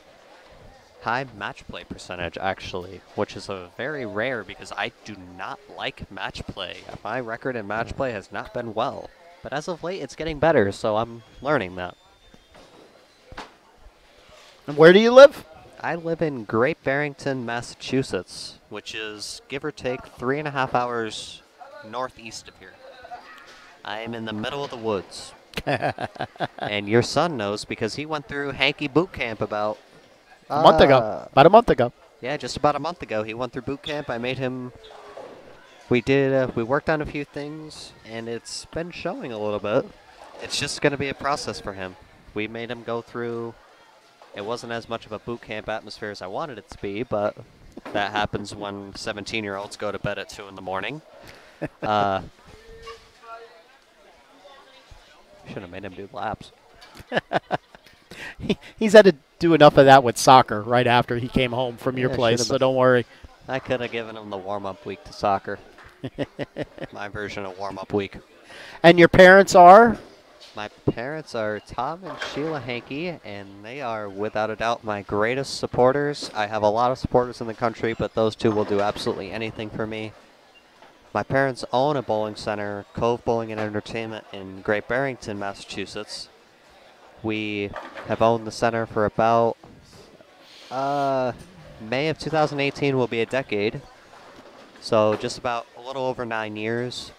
high match play percentage, actually, which is a very rare because I do not like match play. My record in match play has not been well. But as of late, it's getting better, so I'm learning that. And where do you live? I live in Great Barrington, Massachusetts, which is give or take 3.5 hours northeast of here. I am in the middle of the woods. And your son knows because he went through Henke boot camp about A month ago. About a month ago. Yeah, just about a month ago. He went through boot camp. I made him. We worked on a few things, and it's been showing a little bit. It's just going to be a process for him. We made him go through. It wasn't as much of a boot camp atmosphere as I wanted it to be, but that happens when 17-year-olds go to bed at 2 in the morning. Should have made him do laps. He's had to do enough of that with soccer right after he came home from your place, should've so don't worry. I could have given him the warm-up week to soccer. My version of warm-up week. And your parents are? My parents are Tom and Sheila Henke, and they are, without a doubt, my greatest supporters. I have a lot of supporters in the country, but those 2 will do absolutely anything for me. My parents own a bowling center, Cove Bowling and Entertainment, in Great Barrington, Massachusetts. We have owned the center for about May of 2018 will be a decade. So just about a little over 9 years.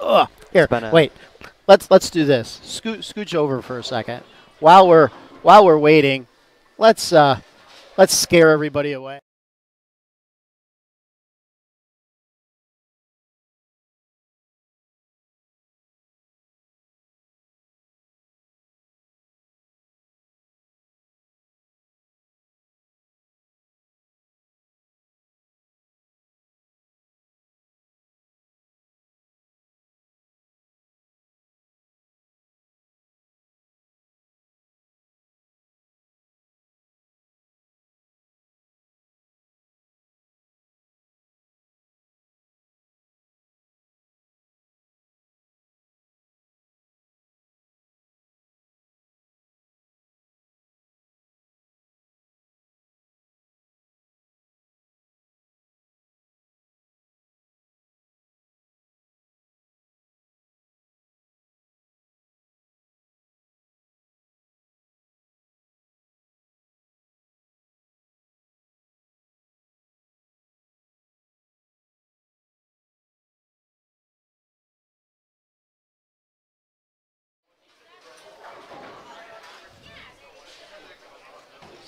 Ugh. Here, wait. Let's do this. Scooch over for a second. While we're waiting, let's scare everybody away.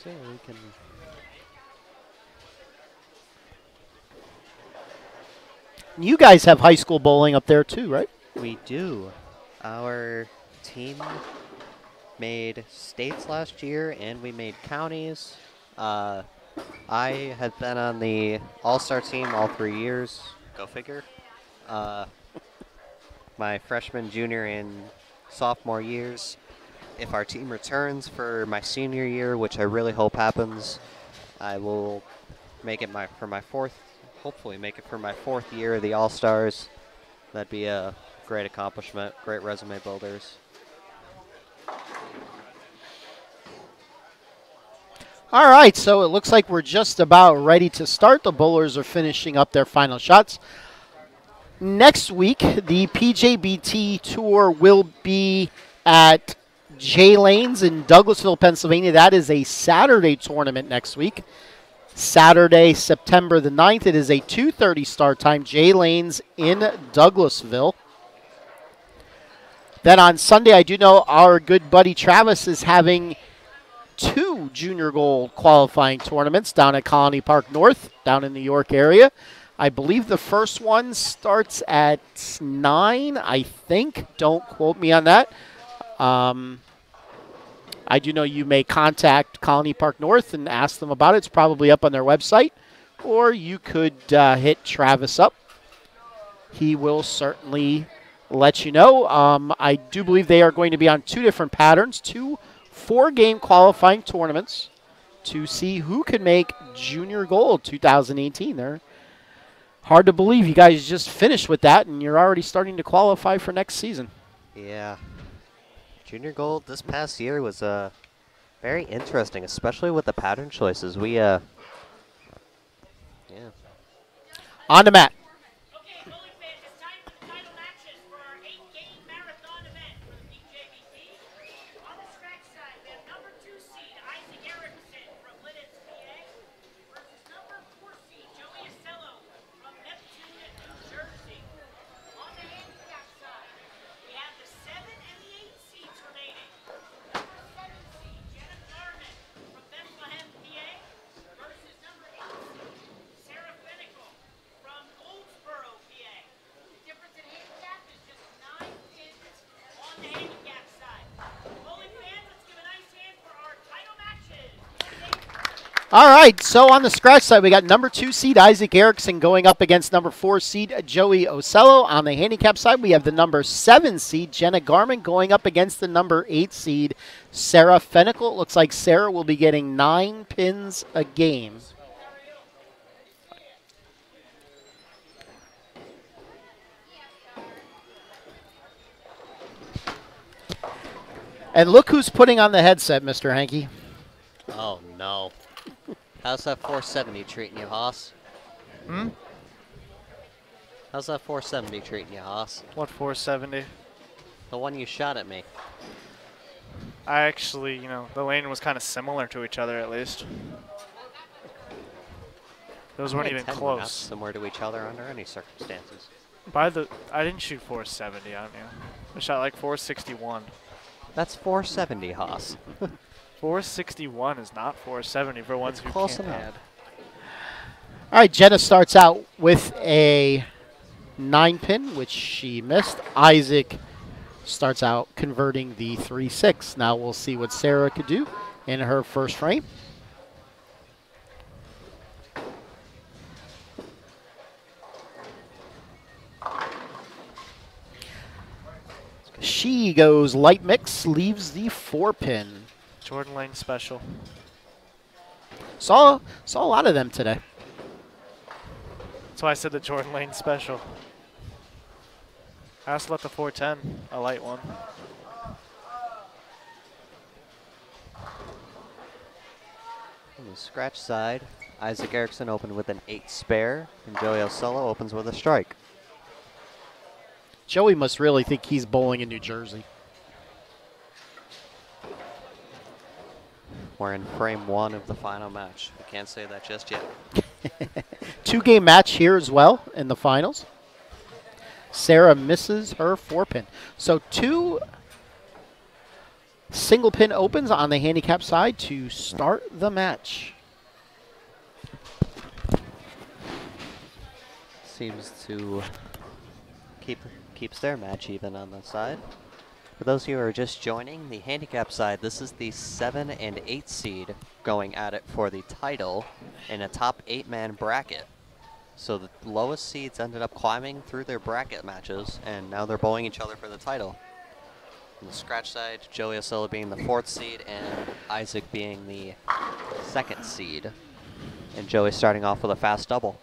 see, we can. You guys have high school bowling up there too, right? We do. Our team made states last year, and we made counties. I had been on the all-star team all 3 years. Go figure. My freshman, junior, and sophomore years. If our team returns for my senior year, which I really hope happens, I will make it hopefully make it for my 4th year of the All-Stars. That'd be a great accomplishment, great resume builders. All right, so it looks like we're just about ready to start. The bowlers are finishing up their final shots. Next week, the PJBT Tour will be at J Lanes in Douglasville, Pennsylvania. That is a Saturday tournament next week. Saturday, September the 9th. It is a 2:30 start time, J Lanes in Douglasville. Then on Sunday, I do know our good buddy Travis is having 2 Junior Gold qualifying tournaments down at Colony Park North, down in the York area. I believe the first one starts at 9, I think. Don't quote me on that. I do know you may contact Colony Park North and ask them about it. It's probably up on their website. Or you could hit Travis up. He will certainly let you know. I do believe they are going to be on 2 different patterns, 2 4-game qualifying tournaments to see who can make Junior Gold 2018. They're hard to believe you guys just finished with that and you're already starting to qualify for next season. Yeah. Junior Gold this past year was very interesting, especially with the pattern choices. Yeah. On the mat. Okay, bowling fans, it's time for the title matches for our 8-game marathon event for the PJBT. On the scratch side, we have number 2 seed Isaac Erickson from Lidditz, PA, versus number 4 seed Joey Acello from Neptune, New Jersey. On the handicap side, we have the 7 and the 8 seeds remaining. Number 7 seed Jenna Garman from Bethlehem, PA, versus number 8 seed Sarah Fennicle from Goldsboro, PA. The difference in handicap is just 9 pins on the handicap side. Bowling fans, let's give a nice hand for our title matches. All right, so on the scratch side, we got number 2 seed Isaac Erickson going up against number 4 seed Joey Ocello. On the handicap side, we have the number 7 seed Jenna Garman going up against the number 8 seed Sarah Fennicle. It looks like Sarah will be getting 9 pins a game. And look who's putting on the headset, Mr. Henke. Oh, no. How's that 470 treating you, Haas? How's that 470 treating you, Haas? What 470? The one you shot at me. I actually, the lane was kind of similar to each other at least. Those weren't even We're not close. similar to each other under any circumstances. I didn't shoot 470 on you. I shot like 461. That's 470, Haas. 461 is not 470 for ones who close can't enough. add. All right, Jenna starts out with a 9-pin, which she missed. Isaac starts out converting the 3-6. Now we'll see what Sarah could do in her first frame. She goes light mix, leaves the 4-pin. Jordan Lane special. Saw a lot of them today. That's why I said the Jordan Lane special. I also left the 410, a light one. On the scratch side, Isaac Erickson opened with an 8 spare, and Joey Ocello opens with a strike. Joey must really think he's bowling in New Jersey. We're in frame 1 of the final match. We can't say that just yet. 2-game match here as well in the finals. Sarah misses her 4-pin. So 2 6 single pin opens on the handicap side to start the match. Seems to keeps their match even on the side. For those of you who are just joining, the handicap side, this is the 7 and 8 seed going at it for the title in a top 8-man bracket. So the lowest seeds ended up climbing through their bracket matches, and now they're bowling each other for the title. On the scratch side, Joey Osella being the 4th seed and Isaac being the 2nd seed. And Joey starting off with a fast double.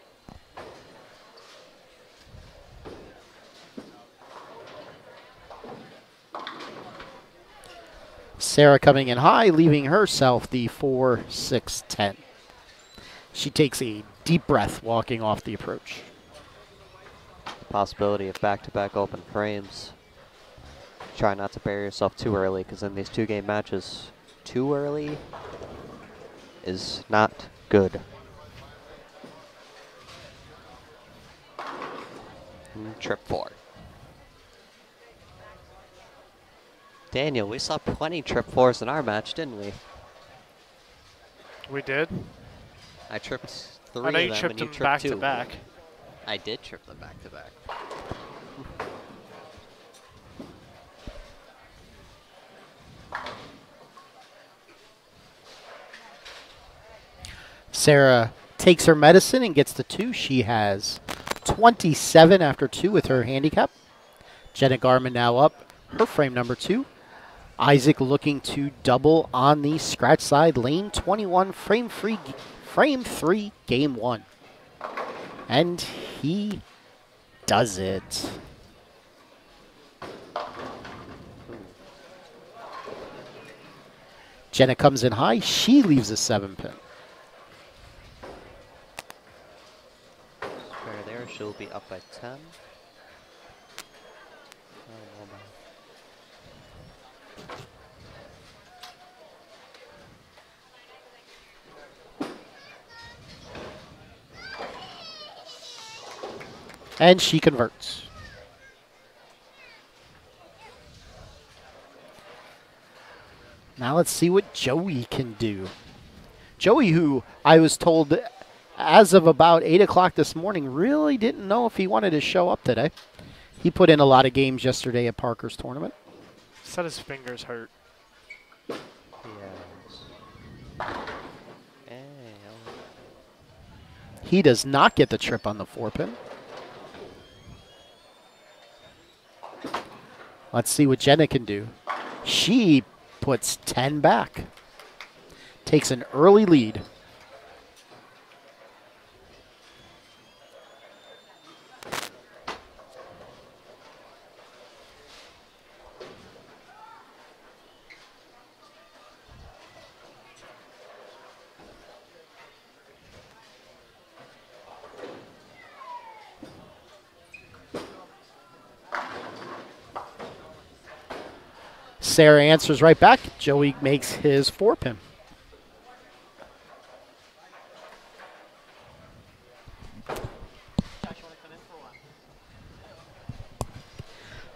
Sarah coming in high, leaving herself the 4-6-10. She takes a deep breath walking off the approach. Possibility of back-to-back open frames. Try not to bury yourself too early, because in these 2-game matches, too early is not good. Trip 4. Daniel, we saw plenty trip 4s in our match, didn't we? We did. I tripped 3 I know of you them tripped and you them tripped back 2. to back. I did trip them back to back. Sarah takes her medicine and gets the 2. She has 27 after 2 with her handicap. Jenna Garman now up, her frame number 2. Isaac looking to double on the scratch side, lane 21, frame 3, game 1. And he does it. Jenna comes in high, she leaves a 7-pin. Square there, she'll be up by 10. And she converts. Now let's see what Joey can do. Joey, who I was told as of about 8 o'clock this morning, really didn't know if he wanted to show up today. He put in a lot of games yesterday at Parker's tournament. Said his fingers hurt. Yes. Hey, He does not get the trip on the 4-pin. Let's see what Jenna can do. She puts 10 back. Takes an early lead. Sarah answers right back. Joey makes his 4-pin. All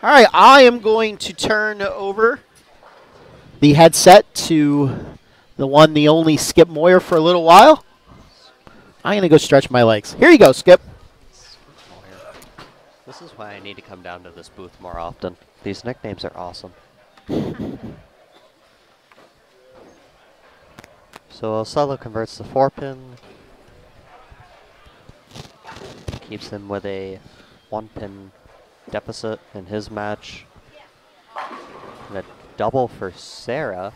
right, I am going to turn over the headset to the one, the only Skip Moyer for a little while. I'm going to go stretch my legs. Here you go, Skip. This is why I need to come down to this booth more often. These nicknames are awesome. So Osella converts the 4-pin. Keeps him with a 1-pin deficit in his match. And a double for Sarah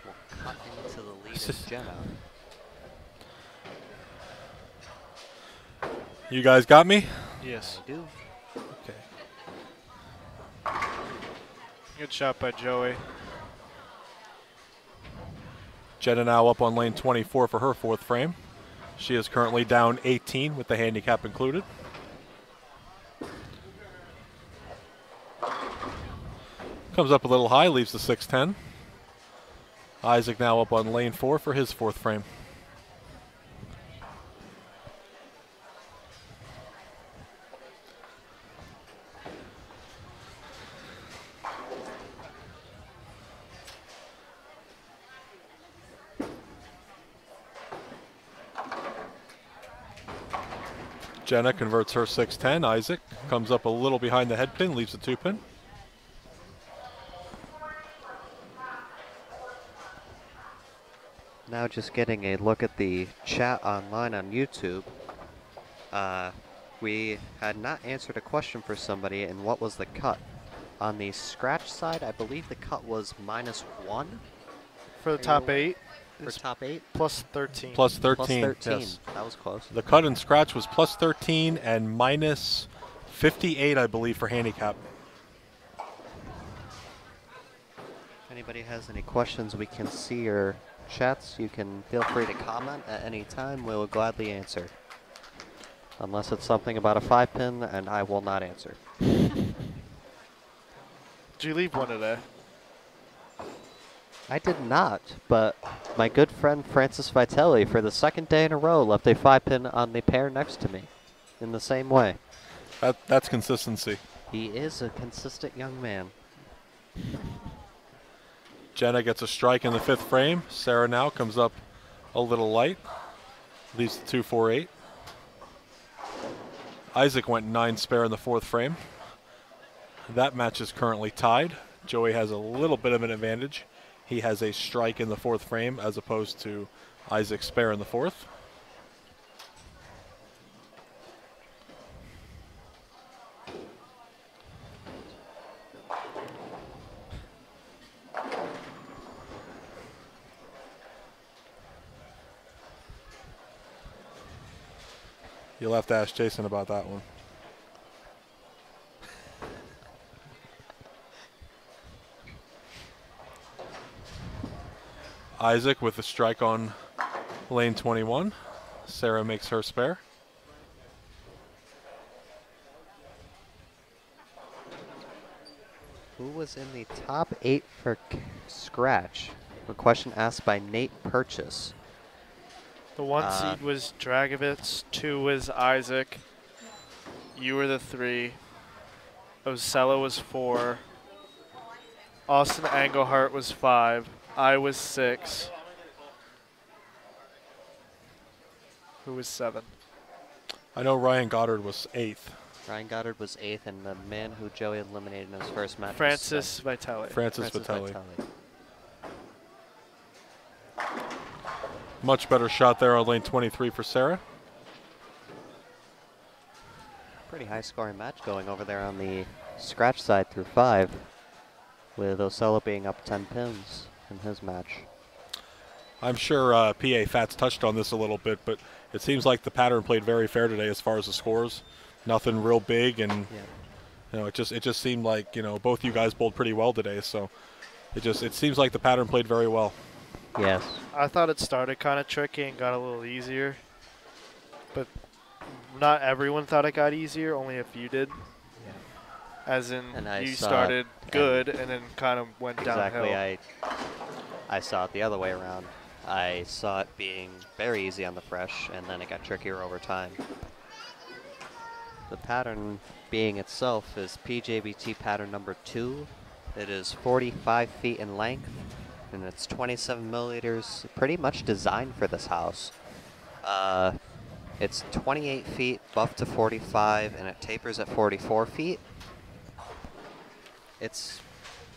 will cut into the lead of Jenna. You guys got me? Yes. I do. Okay. Good shot by Joey. Jenna now up on lane 24 for her 4th frame. She is currently down 18 with the handicap included. Comes up a little high, leaves the 6-10. Isaac now up on lane 4 for his 4th frame. Jenna converts her 6-10. Isaac comes up a little behind the head pin, leaves the 2-pin. Now just getting a look at the chat online on YouTube. We had not answered a question for somebody, and what was the cut? On the scratch side, I believe the cut was -1 For the top 8, for it's top 8. plus 13. Plus Plus 13. 13. Yes. That was close. The cut and scratch was plus 13 and minus 58, I believe, for handicap. If anybody has any questions, we can see your chats. You can feel free to comment at any time. We will gladly answer. Unless it's something about a 5-pin, and I will not answer. Did you leave one today? I did not, but my good friend Francis Vitelli, for the second day in a row, left a 5-pin on the pair next to me in the same way. That's consistency. He is a consistent young man. Jenna gets a strike in the 5th frame. Sarah now comes up a little light, leaves the 2-4-8. Isaac went 9 spare in the 4th frame. That match is currently tied. Joey has a little bit of an advantage. He has a strike in the 4th frame as opposed to Isaac spare in the 4th. You'll have to ask Jason about that one. Isaac with a strike on lane 21. Sarah makes her spare. Who was in the top 8 for scratch? A question asked by Nate Purchase. The 1 seed was Dragovich, 2 was Isaac, you were the 3, Osella was 4, Austin Engelhart was 5, I was 6. Who was 7? I know Ryan Goddard was 8th. Ryan Goddard was 8th, and the man who Joey eliminated in his first match Francis Vitelli. Francis Vitelli. Much better shot there on lane 23 for Sarah. Pretty high scoring match going over there on the scratch side through 5, with Osella being up 10 pins in his match. I'm sure PA Fats touched on this a little bit, but it seems like the pattern played very fair today as far as the scores. Nothing real big, and you know, it just seemed like, you know, both you guys bowled pretty well today. So it seems like the pattern played very well. Yes. I thought it started kind of tricky and got a little easier, but not everyone thought it got easier. Only a few did. Yeah. As in, And you started good and then kind of went Exactly. downhill. I saw it the other way around. I saw it being very easy on the fresh, and then it got trickier over time. The pattern being itself is PJBT pattern number 2. It is 45 feet in length, and it's 27 milliliters, pretty much designed for this house. It's 28 feet buffed to 45, and it tapers at 44 feet. It's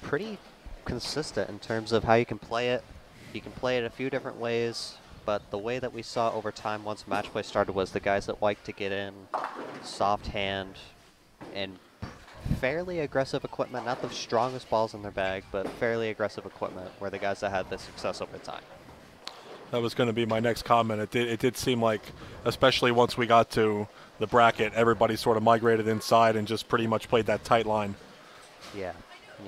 pretty consistent in terms of how you can play it. You can play it a few different ways, but the way that we saw over time once match play started was the guys that like to get in, soft hand, and fairly aggressive equipment, not the strongest balls in their bag, but fairly aggressive equipment were the guys that had the success over time. That was going to be my next comment. It did seem like, especially once we got to the bracket, everybody sort of migrated inside and just pretty much played that tight line. Yeah.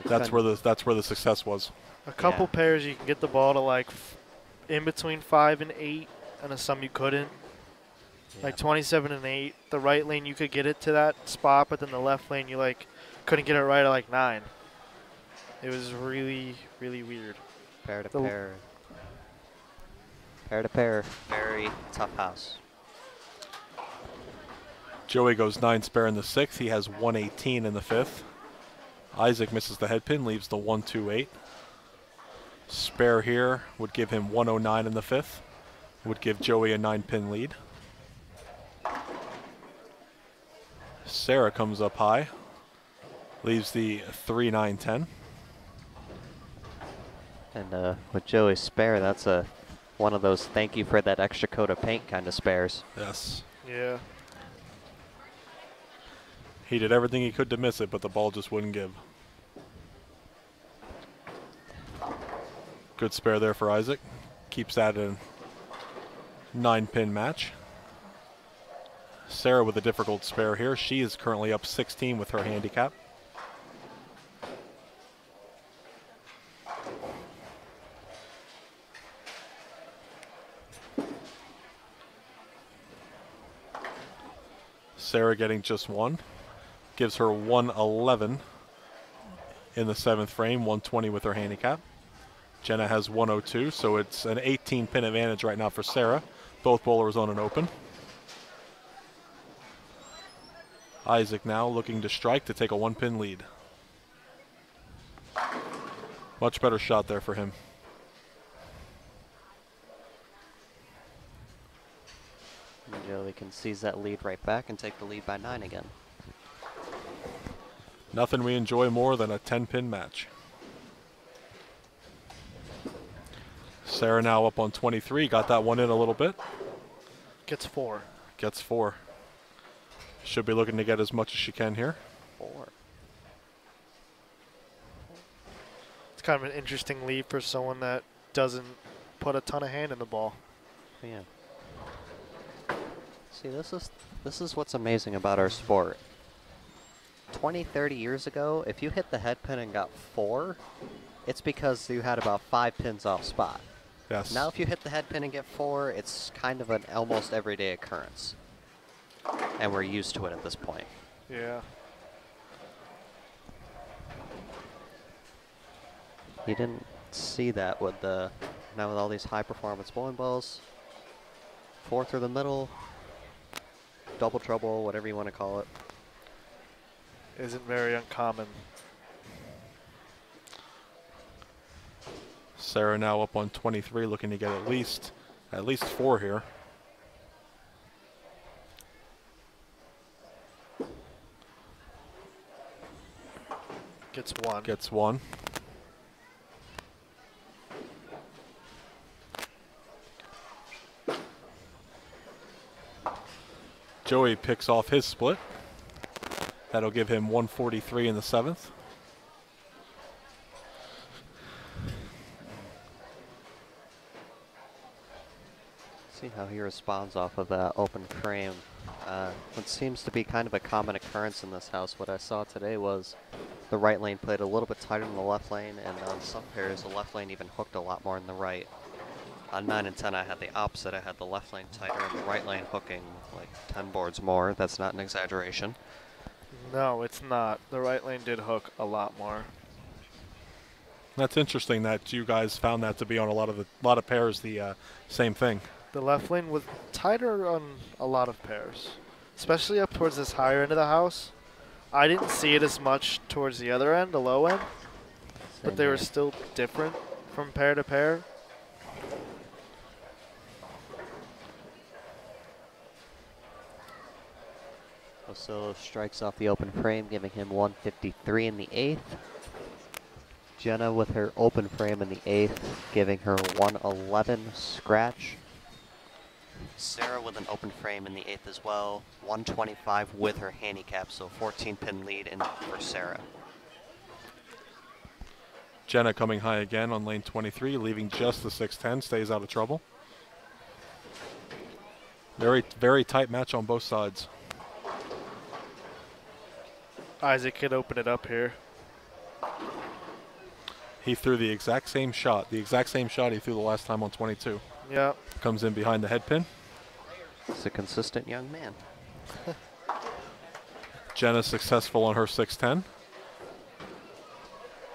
That's where the success was. A couple pairs you can get the ball to like in between 5 and 8, and some you couldn't. Yeah. Like 27 and 8, the right lane you could get it to that spot, but then the left lane you like couldn't get it right at like 9. It was really, really weird. Pair to pair. Pair to pair. Very tough house. Joey goes 9 spare in the 6th. He has 118 in the 5th. Isaac misses the head pin, leaves the 128. Spare here would give him 109 in the 5th. Would give Joey a 9-pin lead. Sarah comes up high, leaves the 3-9-10. And with Joey's spare, that's one of those thank you for that extra coat of paint kind of spares. Yes. Yeah. He did everything he could to miss it, but the ball just wouldn't give. Good spare there for Isaac. Keeps that a 9-pin match. Sarah with a difficult spare here. She is currently up 16 with her handicap. Sarah getting just one. Gives her 111 in the 7th frame, 120 with her handicap. Jenna has 102, so it's an 18-pin advantage right now for Sarah. Both bowlers on an open. Isaac now looking to strike to take a 1-pin lead. Much better shot there for him. And Joey can seize that lead right back and take the lead by 9 again. Nothing we enjoy more than a 10-pin match. Sarah now up on 23, got that one in a little bit. Gets 4. Gets 4. Should be looking to get as much as she can here. 4. It's kind of an interesting lead for someone that doesn't put a ton of hand in the ball. Yeah. See, this is what's amazing about our sport. 20, 30 years ago, if you hit the head pin and got 4, it's because you had about 5 pins off spot. Yes. Now if you hit the head pin and get 4, it's kind of an almost everyday occurrence. And we're used to it at this point. Yeah. You didn't see that with now with all these high performance bowling balls. 4 through the middle, double trouble, whatever you want to call it. Isn't very uncommon. Sarah now up on 23, looking to get at least 4 here. Gets 1. Gets 1. Joey picks off his split. That'll give him 143 in the 7th. See how he responds off of that open frame. What seems to be kind of a common occurrence in this house, what I saw today was the right lane played a little bit tighter than the left lane, and on some pairs the left lane even hooked a lot more than the right. On 9 and 10 I had the opposite. I had the left lane tighter and the right lane hooking like 10 boards more. That's not an exaggeration. No, it's not. The right lane did hook a lot more. That's interesting that you guys found that to be on a lot of pairs the same thing. The left lane was tighter on a lot of pairs, especially up towards this higher end of the house. I didn't see it as much towards the other end, the low end, but they were still different from pair to pair. Oso strikes off the open frame, giving him 153 in the 8th. Jenna with her open frame in the 8th, giving her 111 scratch. Sarah with an open frame in the 8th as well, 125 with her handicap, so 14-pin lead in for Sarah. Jenna coming high again on lane 23, leaving just the 610, stays out of trouble. Very, very tight match on both sides. Isaac could open it up here. He threw the exact same shot he threw the last time on 22. Yeah. Comes in behind the head pin. He's a consistent young man. Jenna successful on her 610.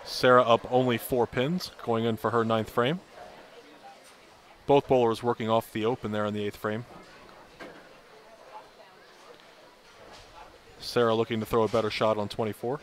Sarah up only 4 pins, going in for her 9th frame. Both bowlers working off the open there in the 8th frame. Sarah looking to throw a better shot on 24.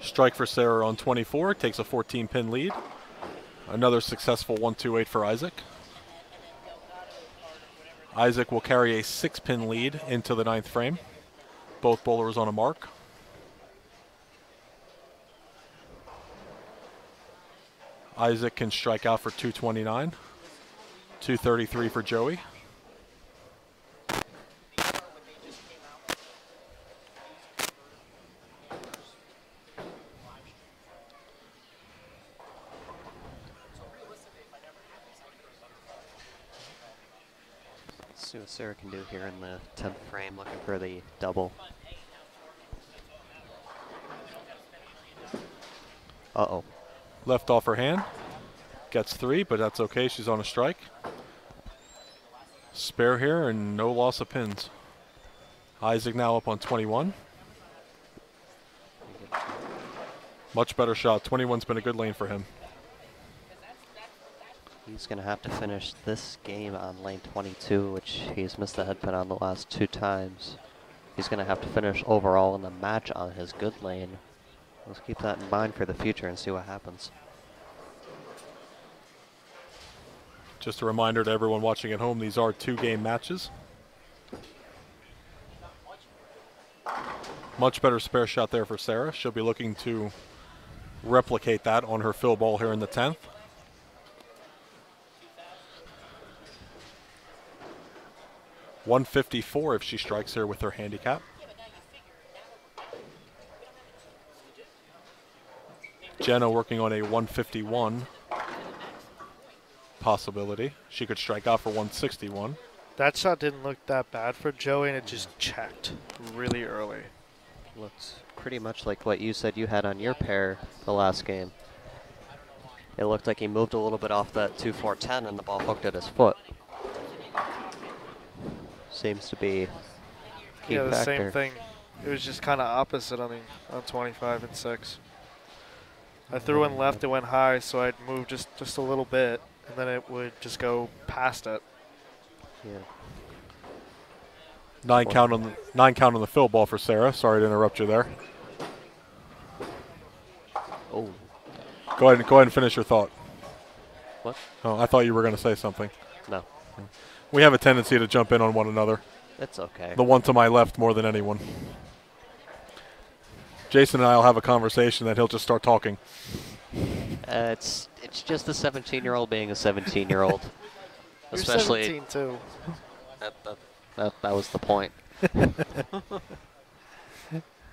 Strike for Sarah on 24, takes a 14-pin lead. Another successful 1-2-8 for Isaac. Isaac will carry a 6-pin lead into the 9th frame. Both bowlers on a mark. Isaac can strike out for 229. 233 for Joey. Let's see what Sarah can do here in the 10th frame, looking for the double. Uh-oh. Left off her hand. Gets 3, but that's okay. She's on a strike. Spare here and no loss of pins. Isaac now up on 21. Much better shot. 21's been a good lane for him. He's going to have to finish this game on lane 22, which he's missed the head pin on the last 2 times. He's going to have to finish overall in the match on his good lane. Let's keep that in mind for the future and see what happens. Just a reminder to everyone watching at home, these are 2-game matches. Much better spare shot there for Sarah. She'll be looking to replicate that on her fill ball here in the 10th. .154 if she strikes here with her handicap. Jenna working on a 151 possibility. She could strike out for 161. That shot didn't look that bad for Joey, and it just checked really early. Looks pretty much like what you said you had on your pair the last game. It looked like he moved a little bit off that 2-4-10 and the ball hooked at his foot. Seems to be key the factor. same thing. It was just kind of opposite on 25 and 6. I threw in left, it went high, so I'd move just a little bit, and then it would just go past it. Yeah. 9 count on the fill ball for Sarah. Sorry to interrupt you there. Oh. Go ahead and finish your thought. What? Oh, I thought you were going to say something. No. We have a tendency to jump in on one another. It's okay. The one to my left more than anyone. Jason and I will have a conversation that he'll just start talking. It's just a 17-year-old being a 17-year-old. You're Especially 17 too. that was the point.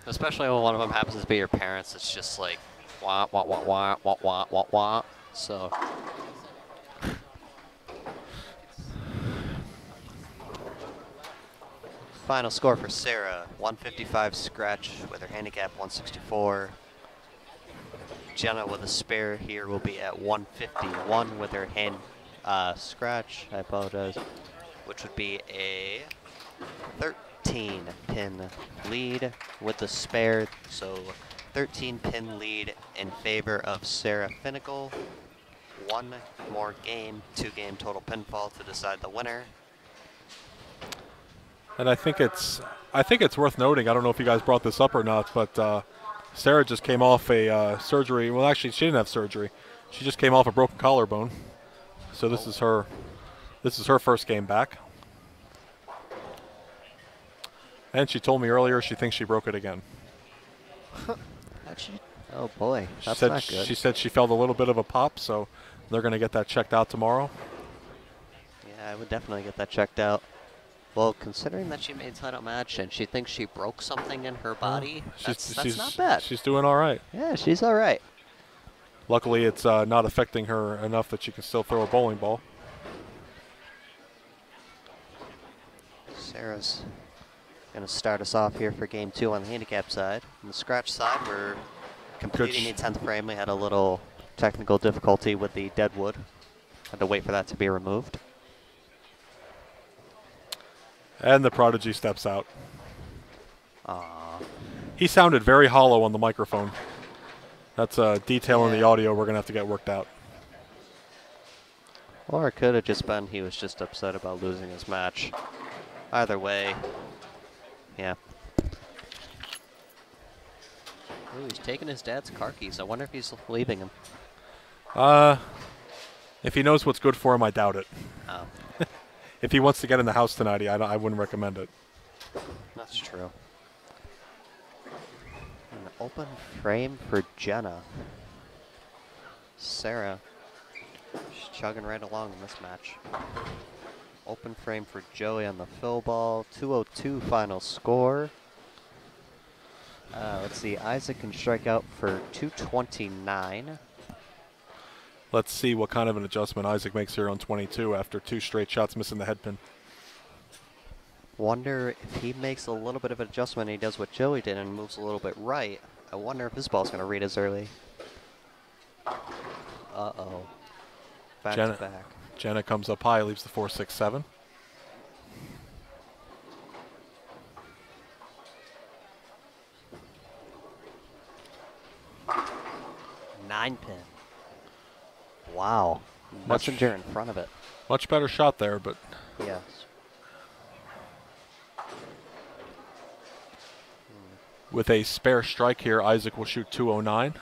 Especially when one of them happens to be your parents, it's just like wah wah wah wah wah wah wah wah. So final score for Sarah, 155 scratch with her handicap 164. Jenna with a spare here will be at 151 with her hand scratch, I apologize, which would be a 13-pin lead with the spare, so 13-pin lead in favor of Sarah Finnicle. One more game, 2-game total pinfall to decide the winner. And I think it's worth noting, I don't know if you guys brought this up or not, but Sarah just came off a surgery. Well, actually, she didn't have surgery. She just came off a broken collarbone. So this is her first game back. And she told me earlier she thinks she broke it again. Oh boy, that's not good. She said she felt a little bit of a pop, so they're going to get that checked out tomorrow. Yeah, I would definitely get that checked out. Well, considering that she made title match and she thinks she broke something in her body, that's not bad. She's doing all right. Yeah, she's all right. Luckily, it's not affecting her enough that she can still throw a bowling ball. Sarah's going to start us off here for game 2 on the handicap side. On the scratch side, we're completing the 10th frame. We had a little technical difficulty with the deadwood. Had to wait for that to be removed. And the prodigy steps out. Aww. He sounded very hollow on the microphone. That's a detail in the audio we're going to have to get worked out. Or it could have just been he was just upset about losing his match. Either way, yeah. Ooh, he's taking his dad's car keys. I wonder if he's leaving him. If he knows what's good for him, I doubt it. Oh, If he wants to get in the house tonight, I wouldn't recommend it. that's true. An open frame for Jenna. Sarah, she's chugging right along in this match. Open frame for Joey on the fill ball. 202 final score. Let's see, Isaac can strike out for 229. Let's see what kind of an adjustment Isaac makes here on 22 after 2 straight shots missing the head pin. Wonder if he makes a little bit of an adjustment, he does what Joey did and moves a little bit right. I wonder if his ball's going to read as early. Uh-oh. Back to back. Jenna comes up high, leaves the 4-6-7. Nine pin. Wow. Messenger in front of it. Much better shot there, but Yes. with a spare strike here, Isaac will shoot 209,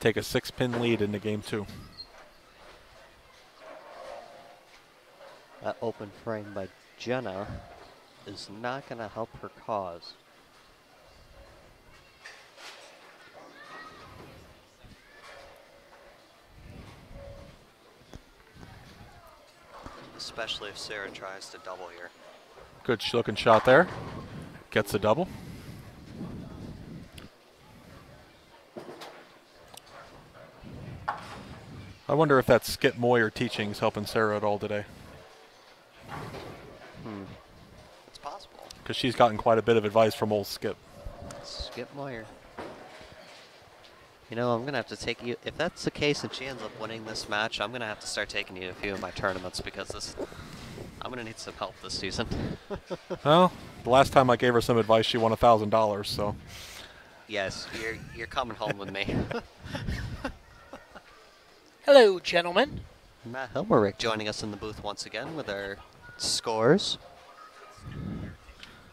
take a 6-pin lead into game 2. That open frame by Jenna is not going to help her cause. Especially if Sarah tries to double here. Good looking shot there. Gets a double. I wonder if that Skip Moyer teaching is helping Sarah at all today. It's possible. Because she's gotten quite a bit of advice from old Skip. Skip Moyer. You know, I'm going to have to take you, if that's the case and she ends up winning this match, I'm going to have to start taking you to a few of my tournaments because I'm going to need some help this season. Well, the last time I gave her some advice, she won $1,000, so. Yes, you're coming home with me. Hello, gentlemen. Matt Hilmerick joining us in the booth once again with our scores.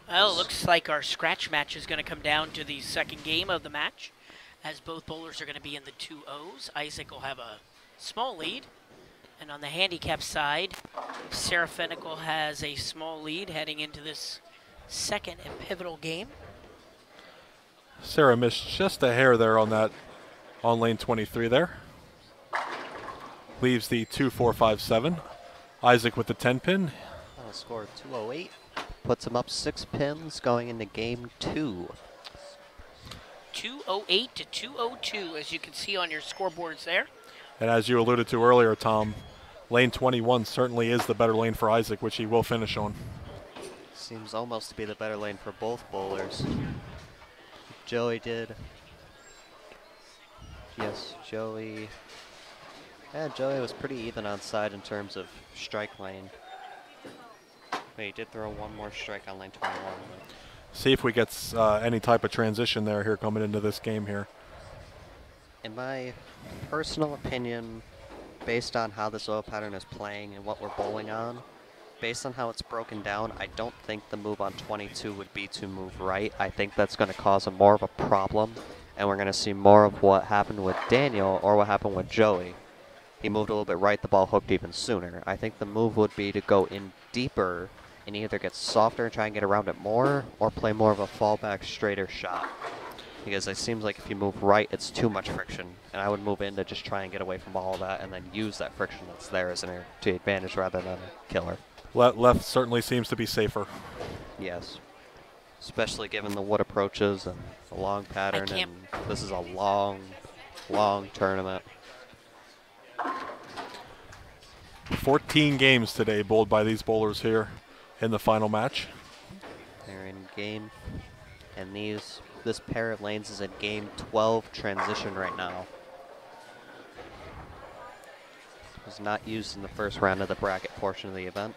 Well, it looks like our scratch match is going to come down to the second game of the match, as both bowlers are going to be in the 2-0s. Isaac will have a small lead. And on the handicap side, Sarah Fennicle has a small lead heading into this second and pivotal game. Sarah missed just a hair there on that, on lane 23 there. Leaves the 2-4-5-7. Isaac with the 10-pin. Final score of 208. Puts him up 6 pins going into game 2. 208 to 202, as you can see on your scoreboards there. And as you alluded to earlier, Tom, lane 21 certainly is the better lane for Isaac, which he will finish on. Seems almost to be the better lane for both bowlers. Joey did. Yes, Joey. Yeah, Joey was pretty even on side in terms of strike lane. But he did throw one more strike on lane 21. See if we get any type of transition there here coming into this game here. In my personal opinion, based on how this oil pattern is playing and what we're bowling on, based on how it's broken down, I don't think the move on 22 would be to move right. I think that's going to cause more of a problem, and we're going to see more of what happened with Daniel or what happened with Joey. He moved a little bit right, the ball hooked even sooner. I think the move would be to go in deeper and either get softer and try and get around it more, or play more of a fallback, straighter shot. Because it seems like if you move right, it's too much friction. And I would move in to just try and get away from all of that and then use that friction that's there as an advantage rather than a killer. Left certainly seems to be safer. Yes. Especially given the wood approaches and the long pattern, and this is a long, long tournament. 14 games today bowled by these bowlers here in the final match. They're in game, and this pair of lanes is in game 12 transition right now. It was not used in the first round of the bracket portion of the event.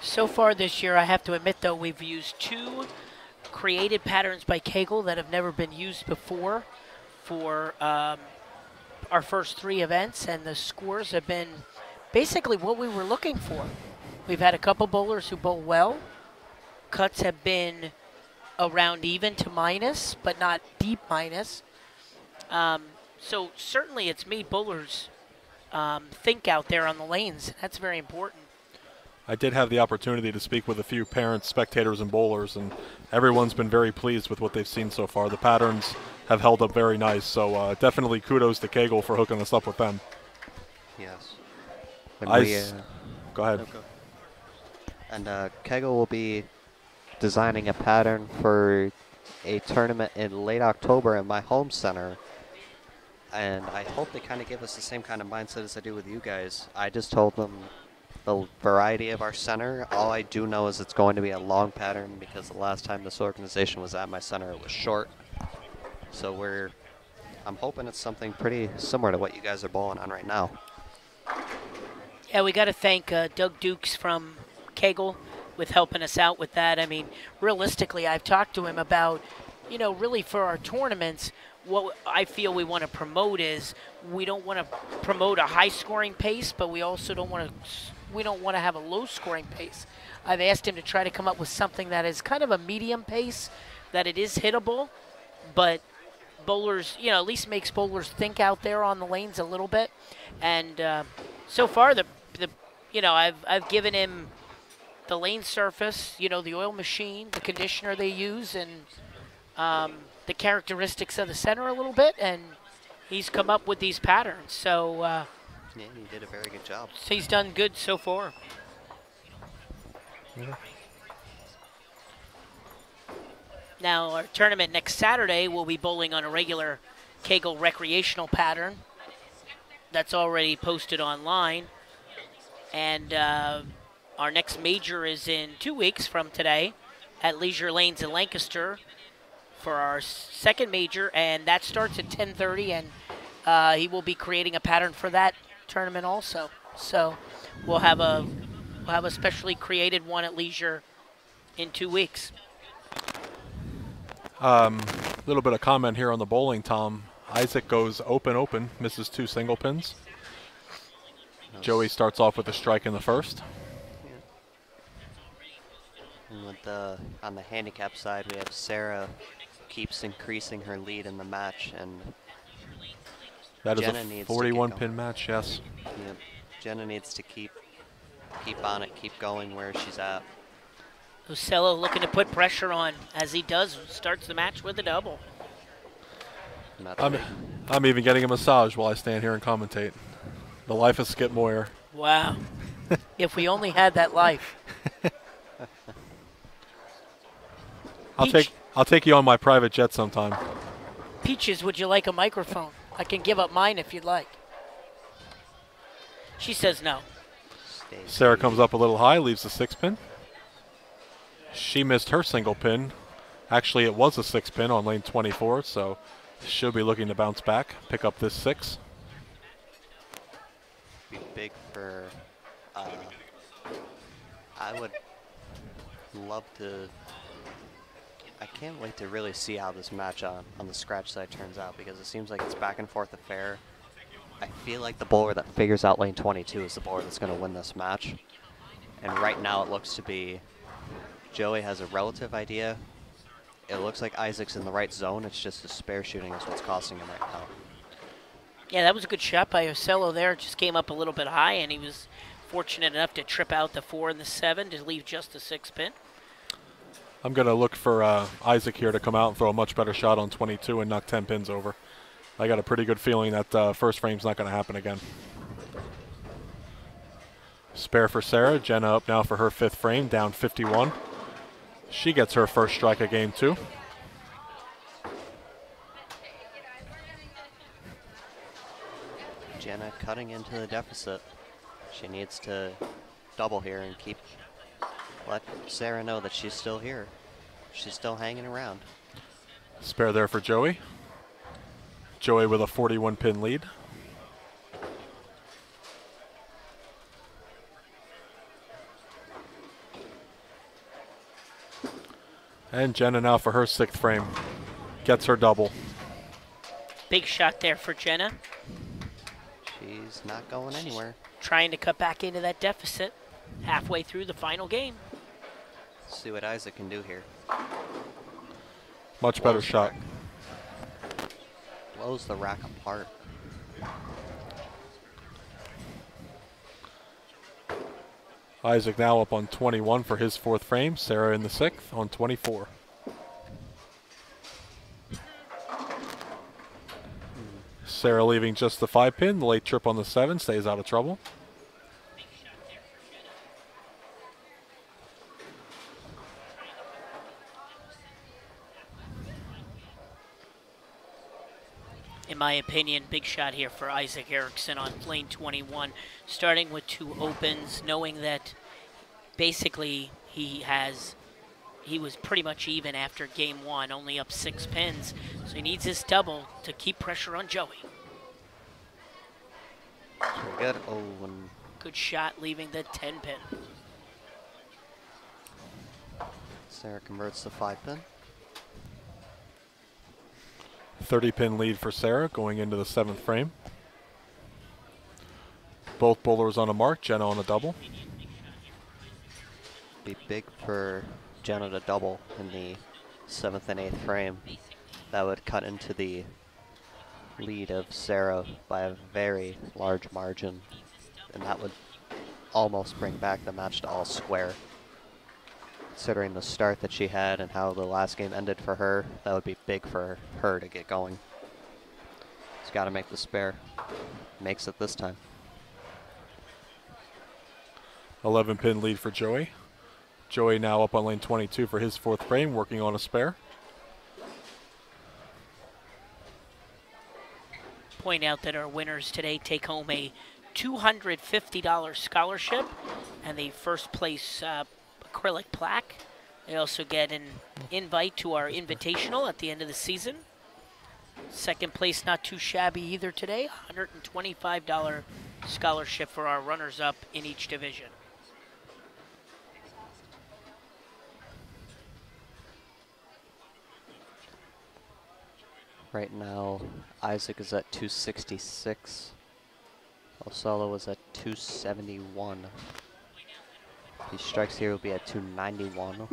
So far this year, I have to admit, though, we've used 2 created patterns by Kegel that have never been used before for our first 3 events, and the scores have been basically what we were looking for. We've had a couple bowlers who bowl well. Cuts have been around even to minus, but not deep minus. So certainly it's made bowlers think out there on the lanes. That's very important. I did have the opportunity to speak with a few parents, spectators, and bowlers, and everyone's been very pleased with what they've seen so far. The patterns have held up very nice, so definitely kudos to Kegel for hooking us up with them. Yes. Go ahead. Okay. And Kegel will be designing a pattern for a tournament in late October at my home center. And I hope they kind of give us the same kind of mindset as I do with you guys. I just told them the variety of our center. All I do know is it's going to be a long pattern because the last time this organization was at my center, it was short. So I'm hoping it's something pretty similar to what you guys are bowling on right now. Yeah, we got to thank Doug Dukes from Kegel with helping us out with that. I mean, realistically, I've talked to him about, really for our tournaments, what I feel we want to promote is we don't want to promote a high-scoring pace, but we also don't want to have a low-scoring pace. I've asked him to try to come up with something that is kind of a medium pace, that it is hittable, but bowlers, at least makes bowlers think out there on the lanes a little bit. And so far, I've given him the lane surface, the oil machine, the conditioner they use, and the characteristics of the center a little bit, and he's come up with these patterns. So yeah, he did a very good job. So he's done good so far. Yeah. Now our tournament next Saturday will be bowling on a regular Kegel recreational pattern that's already posted online, and our next major is in 2 weeks from today at Leisure Lanes in Lancaster for our second major, and that starts at 10:30, and he will be creating a pattern for that tournament also. So we'll have a specially created one at Leisure in 2 weeks. Little bit of comment here on the bowling, Tom. Isaac goes open, misses 2 single pins. Joey starts off with a strike in the first. And on the handicap side, we have Sarah keeps increasing her lead in the match, and that is Jenna a 41-pin match, yes. Yep. Jenna needs to keep on it, keep going where she's at. Ucello looking to put pressure on, as he does, starts the match with a double. I'm even getting a massage while I stand here and commentate. The life of Skip Moyer. Wow. If we only had that life. I'll take you on my private jet sometime. Peaches, would you like a microphone? I can give up mine if you'd like. She says no. Sarah comes up a little high, leaves the 6-pin. She missed her single pin. Actually, it was a 6-pin on lane 24, so she'll be looking to bounce back, pick up this 6. Be big for. I would love to. I can't wait to really see how this match on the scratch side turns out, because it seems like it's back and forth affair. I feel like the bowler that figures out lane 22 is the bowler that's going to win this match. And right now it looks to be Joey has a relative idea. It looks like Isaac's in the right zone. It's just the spare shooting is what's costing him right now. Yeah, that was a good shot by Ucello there. It just came up a little bit high, and he was fortunate enough to trip out the 4 and the 7 to leave just the 6-pin. I'm going to look for Isaac here to come out and throw a much better shot on 22 and knock 10 pins over. I got a pretty good feeling that first frame's not going to happen again. Spare for Sarah. Jenna up now for her 5th frame, down 51. She gets her first strike of game 2. Jenna cutting into the deficit. She needs to double here and let Sarah know that she's still here. She's still hanging around. Spare there for Joey. Joey with a 41-pin lead. And Jenna now for her 6th frame. Gets her double. Big shot there for Jenna. She's not going anywhere. Trying to cut back into that deficit. halfway through the final game. Let's see what Isaac can do here. Much better Blows the shot. rack. Blows the rack apart. Isaac now up on 21 for his 4th frame. Sarah in the 6th on 24. Sarah leaving just the 5-pin. The late trip on the 7 stays out of trouble. In my opinion, big shot here for Isaac Erickson on lane 21, starting with 2 opens, knowing that basically he was pretty much even after game 1, only up 6 pins, so he needs his double to keep pressure on Joey. Very good. Oh, and Good shot leaving the 10 pin. Sarah converts the 5-pin. 30-pin lead for Sarah going into the 7th frame. Both bowlers on a mark, Jenna on a double. Be big for Jenna to double in the 7th and 8th frame. That would cut into the lead of Sarah by a very large margin, and that would almost bring back the match to all square. Considering the start that she had and how the last game ended for her, that would be big for her to get going. She's got to make the spare. Makes it this time. 11-pin lead for Joey. Joey now up on lane 22 for his 4th frame, working on a spare. Point out that our winners today take home a $250 scholarship and the first place acrylic plaque. They also get an invite to our invitational at the end of the season. Second place, not too shabby either today. $125 scholarship for our runners-up in each division. Right now, Isaac is at 266. Osella was at 271. If he strikes here, he'll be at 291.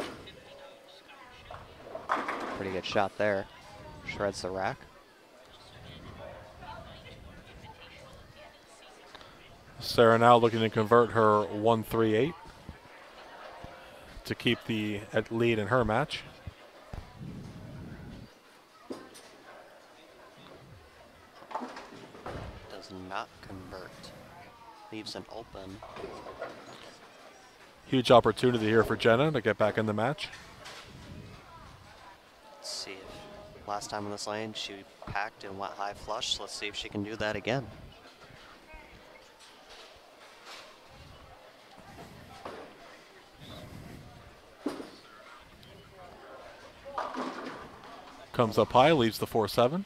Pretty good shot there. Shreds the rack. Sarah now looking to convert her 138 to keep the lead in her match. Does not convert. Leaves an open. Huge opportunity here for Jenna to get back in the match. Let's see if last time in this lane she packed and went high flush. Let's see if she can do that again. Comes up high, leaves the 4-7.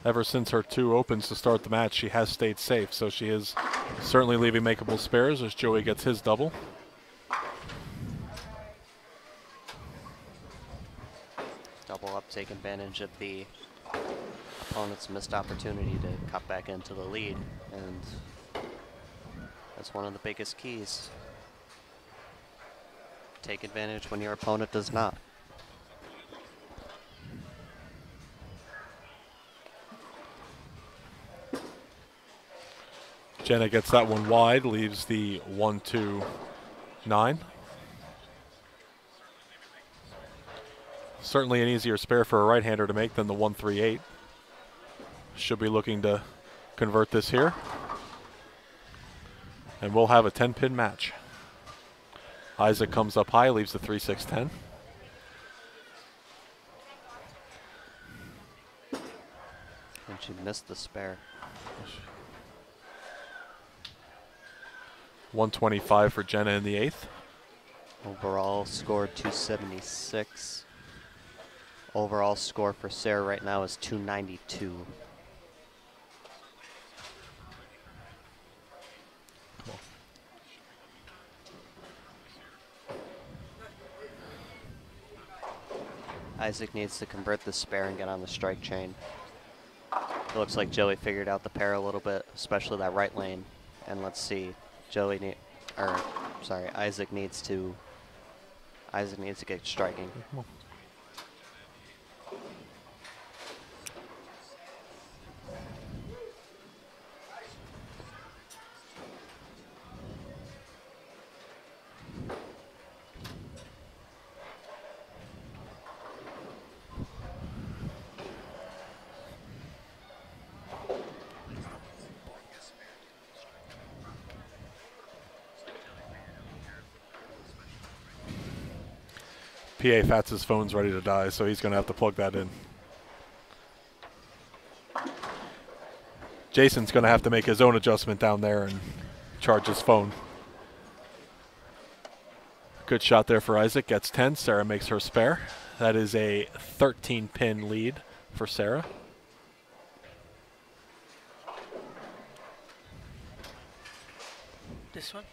Ever since her 2 opens to start the match, she has stayed safe, so she is certainly leaving makeable spares as Joey gets his double. Double up, take advantage of the opponent's missed opportunity to cut back into the lead, and that's one of the biggest keys. Take advantage when your opponent does not. Jenna gets that one wide, leaves the 1-2-9. Certainly an easier spare for a right-hander to make than the 1-3-8. Should be looking to convert this here. And we'll have a 10-pin match. Isaac comes up high, leaves the 3-6-10. And she missed the spare. 125 for Jenna in the 8th. Overall scored 276. Overall score for Sarah right now is 292. Isaac needs to convert the spare and get on the strike chain. It looks like Joey figured out the pair a little bit, especially that right lane. And let's see, Isaac needs to get striking. PA Fats' phone's ready to die, so he's going to have to plug that in. Jason's going to have to make his own adjustment down there and charge his phone. Good shot there for Isaac. Gets 10. Sarah makes her spare. That is a 13-pin lead for Sarah. This one?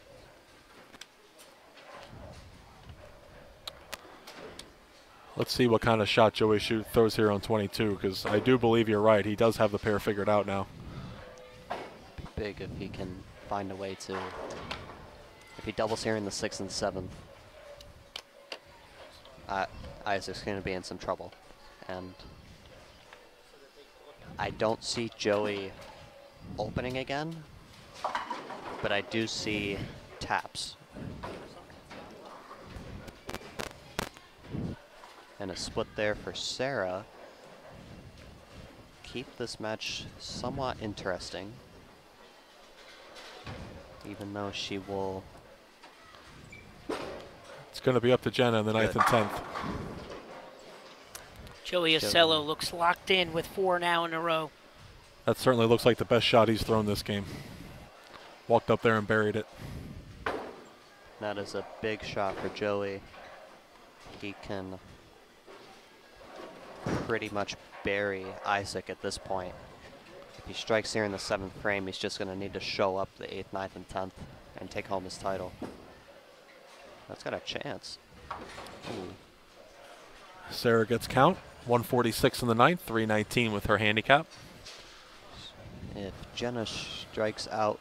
Let's see what kind of shot Joey throws here on 22, because I do believe you're right. He does have the pair figured out now. Big if he can find a way to. If he doubles here in the 6th and 7th, Isaac's going to be in some trouble. And I don't see Joey opening again, but I do see taps. And a split there for Sarah. Keep this match somewhat interesting, even though she will. It's going to be up to Jenna in the 9th and 10th. Joey Ocello looks locked in with 4 now in a row. That certainly looks like the best shot he's thrown this game. Walked up there and buried it. That is a big shot for Joey. He can pretty much bury Isaac at this point. If he strikes here in the 7th frame, he's just going to need to show up the 8th, 9th, and 10th and take home his title. That's got a chance. Ooh. Sarah gets count. 146 in the 9th, 319 with her handicap. If Jenna strikes out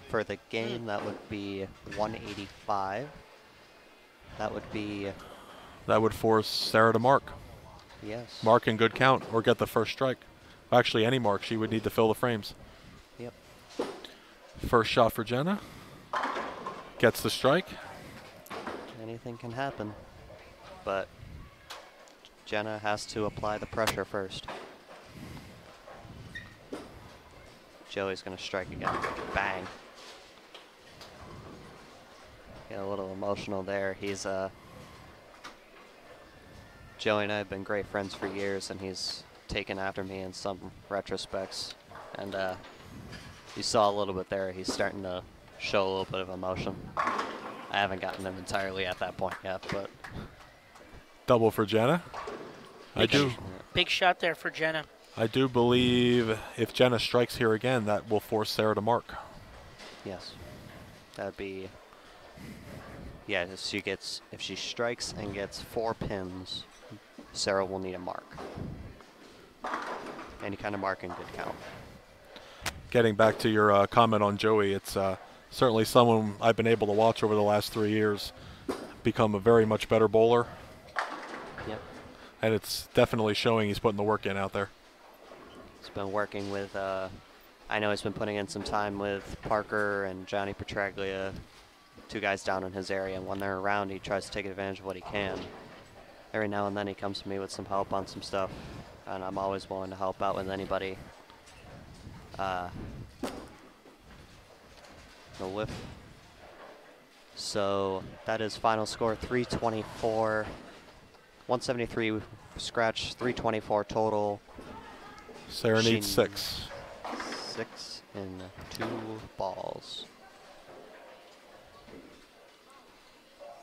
for the game, that would be 185. That would force Sarah to mark. Yes. Mark in good count or get the first strike. Actually, any mark, she would need to fill the frames. Yep. First shot for Jenna. Gets the strike. Anything can happen, but Jenna has to apply the pressure first. Joey's going to strike again. Bang. Get a little emotional there. He's Joey and I have been great friends for years, and he's taken after me in some retrospects. And you saw a little bit there. He's starting to show a little bit of emotion. I haven't gotten him entirely at that point yet, but. Double for Jenna. Big shot there for Jenna. I do believe if Jenna strikes here again, that will force Sarah to mark. Yes. That'd be. Yeah, if she strikes and gets 4 pins, Sarah will need a mark. Any kind of mark in good count. Getting back to your comment on Joey, it's certainly someone I've been able to watch over the last 3 years become a very much better bowler. Yep. And it's definitely showing he's putting the work in out there. He's been working with, I know he's been putting in some time with Parker and Johnny Petraglia, 2 guys down in his area, and when they're around, he tries to take advantage of what he can. Every now and then he comes to me with some help on some stuff, and I'm always willing to help out with anybody. The whiff. So that is final score 324. 173 scratch, 324 total. Sarah needs 6. 6 in 2 balls.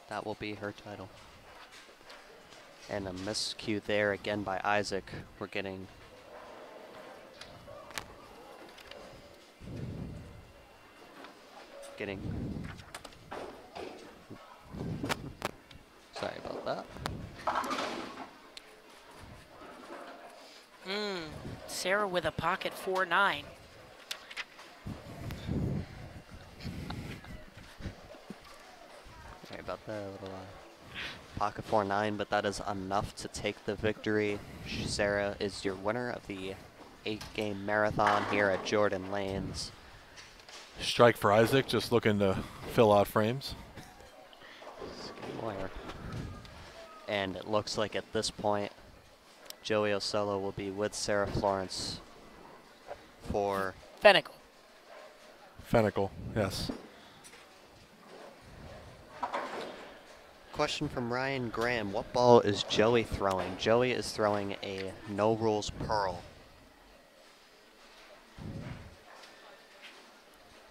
That will be her title. And a miscue there again by Isaac. We're getting sorry about that. Sarah with a pocket 4-9. Sorry about that, a little pocket 4-9, but that is enough to take the victory. Sarah is your winner of the 8-game marathon here at Jordan Lanes. Strike for Isaac, just looking to fill out frames. And it looks like at this point, Joey Ocello will be with Sarah Florence for Fenical. Fenical, yes. Question from Ryan Graham. What ball is Joey throwing? Joey is throwing a no rules pearl.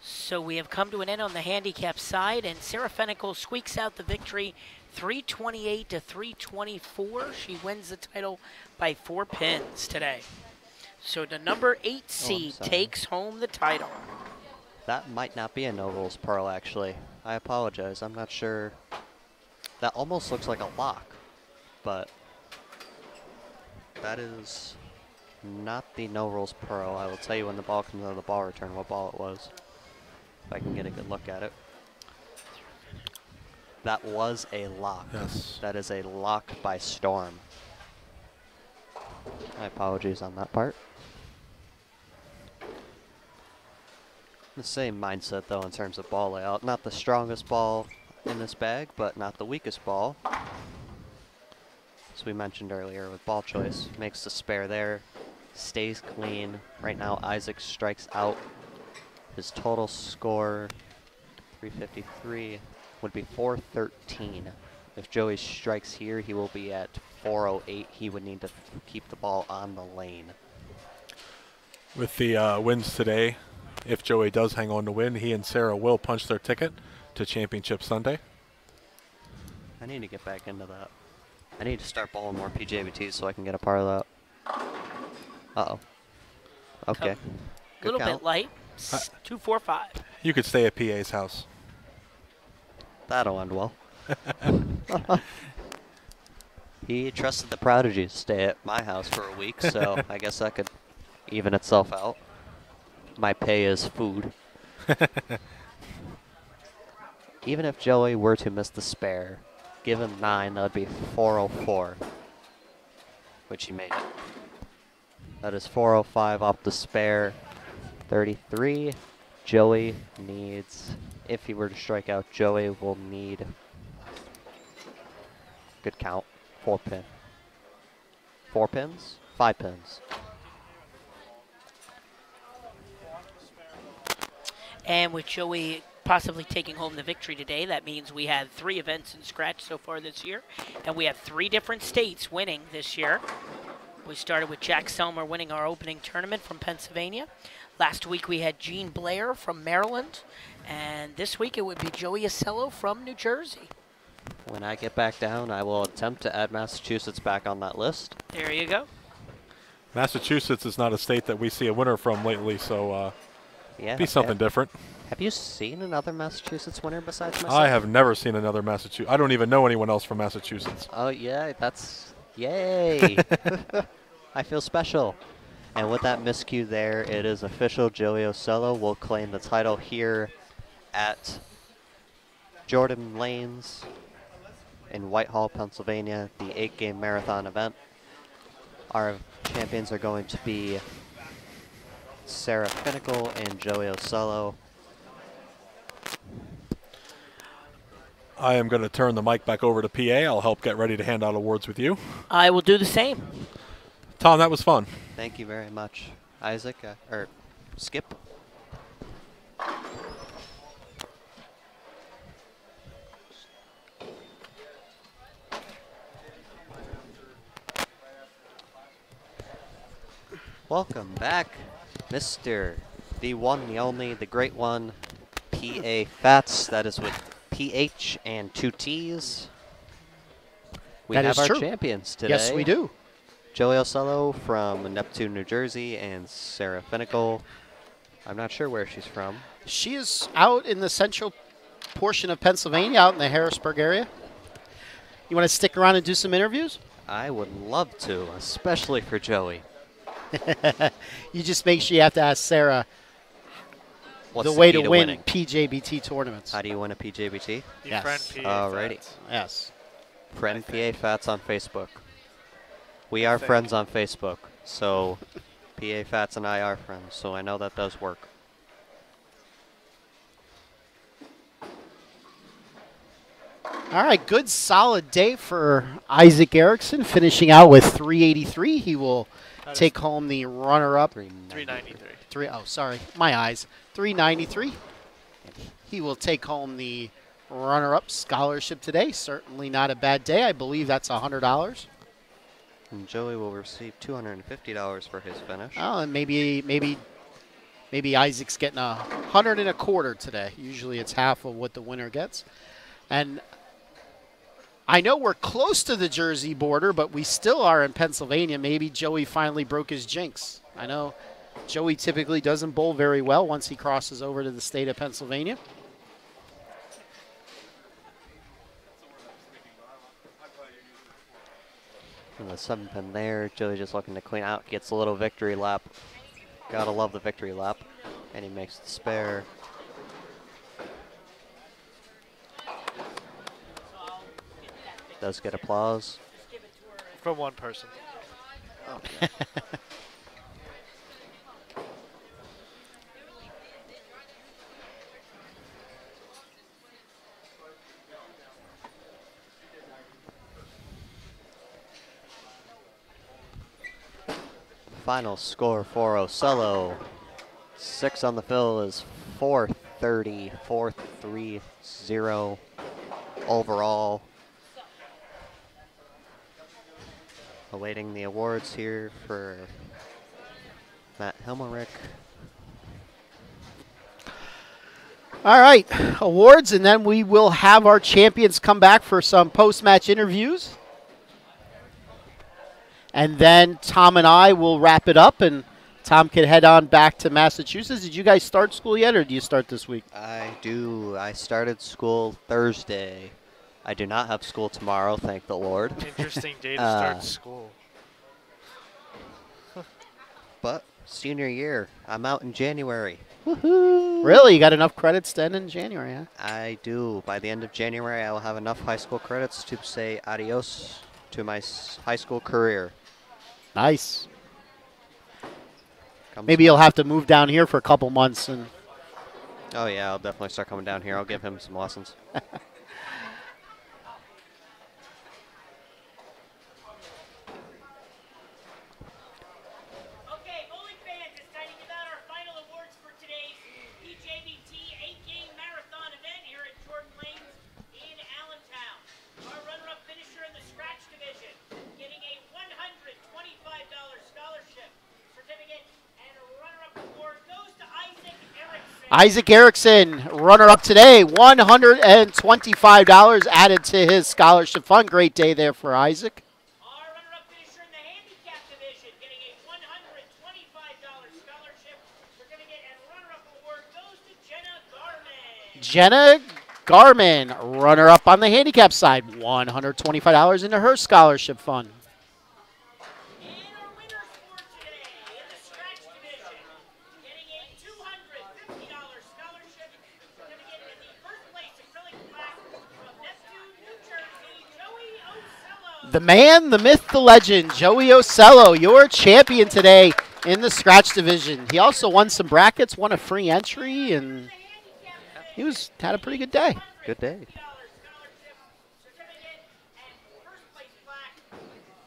So we have come to an end on the handicap side, and Sarah Fenical squeaks out the victory 328 to 324. She wins the title by 4 pins today. So the number 8 seed takes home the title. That might not be a no rules pearl, actually. I apologize. I'm not sure. That almost looks like a lock, but that is not the no rules pearl. I will tell you when the ball comes out of the ball return what ball it was, if I can get a good look at it. That was a lock. Yes. That is a lock by Storm. My apologies on that part. The same mindset, though, in terms of ball layout. Not the strongest ball in this bag, but not the weakest ball. As we mentioned earlier with ball choice, makes the spare there, stays clean. Right now, Isaac strikes out. His total score, 353, would be 413. If Joey strikes here, he will be at 408. He would need to keep the ball on the lane. With the wins today, if Joey does hang on to win, he and Sarah will punch their ticket to Championship Sunday. I need to get back into that. I need to start bowling more PJBTs so I can get a part of that. Uh-oh. Okay. A little bit light. 245. You could stay at PA's house. That'll end well. He trusted the prodigy to stay at my house for a week, so I guess that could even itself out. My pay is food. Even if Joey were to miss the spare, given 9, that would be 404, which he made it. That is 405 off the spare, 33. Joey needs, if he were to strike out, Joey will need, good count, 4 pin. 4 pins? 5 pins. And with Joey possibly taking home the victory today, that means we had 3 events in scratch so far this year, and we have 3 different states winning this year. We started with Jack Selmer winning our opening tournament from Pennsylvania. Last week we had Gene Blair from Maryland, and this week it would be Joey Ocello from New Jersey. When I get back down, I will attempt to add Massachusetts back on that list. There you go. Massachusetts is not a state that we see a winner from lately, so yeah, be something different. Have you seen another Massachusetts winner besides myself? I have never seen another Massachusetts. I don't even know anyone else from Massachusetts. Oh, yeah, that's... Yay! I feel special. And with that miscue there, it is official. Joey Ocello will claim the title here at Jordan Lanes in Whitehall, Pennsylvania, the 8-game marathon event. Our champions are going to be Sarah Fenical and Joey Ocello. I am going to turn the mic back over to PA. I'll help get ready to hand out awards with you. I will do the same. Tom, that was fun. Thank you very much. Isaac, or Skip. Welcome back, Mr. The one, the only, the great one, PA Fats. That is with PH and 2 T's. We That have is our true. champions today. Yes, we do. Joey Ocello from Neptune, New Jersey, and Sarah Fenical. I'm not sure where she's from. She is out in the central portion of Pennsylvania, out in the Harrisburg area. You want to stick around and do some interviews? I would love to, especially for Joey. You just make sure you have to ask Sarah What's the way key to win winning? PJBT tournaments. How do you win a PJBT? You Yes. friend PA Alrighty. Fats. Yes. Friend PA Fats on Facebook. We are think. friends on Facebook, so PA Fats and I are friends, so I know that does work. All right, good solid day for Isaac Erickson, finishing out with 383. He will That is take home the runner-up. 393. Sorry, my eyes. 393. He will take home the runner-up scholarship today. Certainly not a bad day. I believe that's $100. And Joey will receive $250 for his finish. Oh, and maybe Isaac's getting 125 today. Usually it's half of what the winner gets. And I know we're close to the Jersey border, but we still are in Pennsylvania. Maybe Joey finally broke his jinx. I know Joey typically doesn't bowl very well once he crosses over to the state of Pennsylvania. And the 7-pin there, Joey just looking to clean out, gets a little victory lap. Gotta love the victory lap. And he makes the spare. Does get applause. From one person. Final score for Ocello. 6 on the fill is 430, 430 overall. Awaiting the awards here for Matt Helmerick. All right, awards, and then we will have our champions come back for some post-match interviews. And then Tom and I will wrap it up, and Tom can head on back to Massachusetts. Did you guys start school yet, or do you start this week? I do. I started school Thursday. I do not have school tomorrow, thank the Lord. Interesting day to start school. But senior year, I'm out in January. Woohoo! Really? You got enough credits then in January, huh? I do. By the end of January, I will have enough high school credits to say adios to my high school career. Nice. Comes Maybe you'll have to move down here for a couple months. And Oh, yeah, I'll definitely start coming down here. I'll give him some lessons. Okay, bowling fans, it's time to give out our final awards for today's PJBT 8-game marathon event here at Jordan Lanes in Allentown. Our runner-up finisher in the scratch division, getting a $125 scholarship certificate, and a runner-up award goes to Isaac Erickson. Isaac Erickson, runner-up today, $125 added to his scholarship fund. Great day there for Isaac. Our runner-up finisher in the handicap division, getting a $125 scholarship certificate, and runner-up award goes to Jenna Garman. Jenna Garman, runner-up on the handicap side, $125 into her scholarship fund. And our winners for today in the scratch division, getting a $250 scholarship certificate in the first place acrylic plaque from Neptune, New Jersey, Joey Ocello. The man, the myth, the legend, Joey Ocello, your champion today in the scratch division. He also won some brackets, won a free entry, and he had a pretty good day. Good day. Scholarship certificate and first place plaque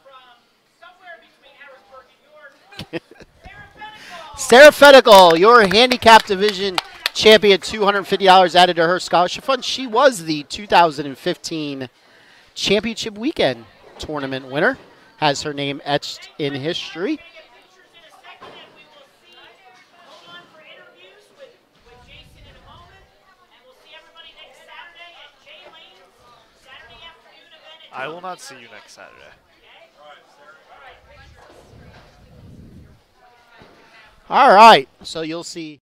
from somewhere between Harrisburg and York. Sarah Fedical, your handicap division champion, $250 added to her scholarship fund. She was the 2015 championship weekend tournament winner. Has her name etched in history. Pictures in a second, and we will see. Hold on for interviews with Jason in a moment, and we'll see everybody next Saturday at Jay Lane's Saturday afternoon event. I will not see you next Saturday. All right, so you'll see.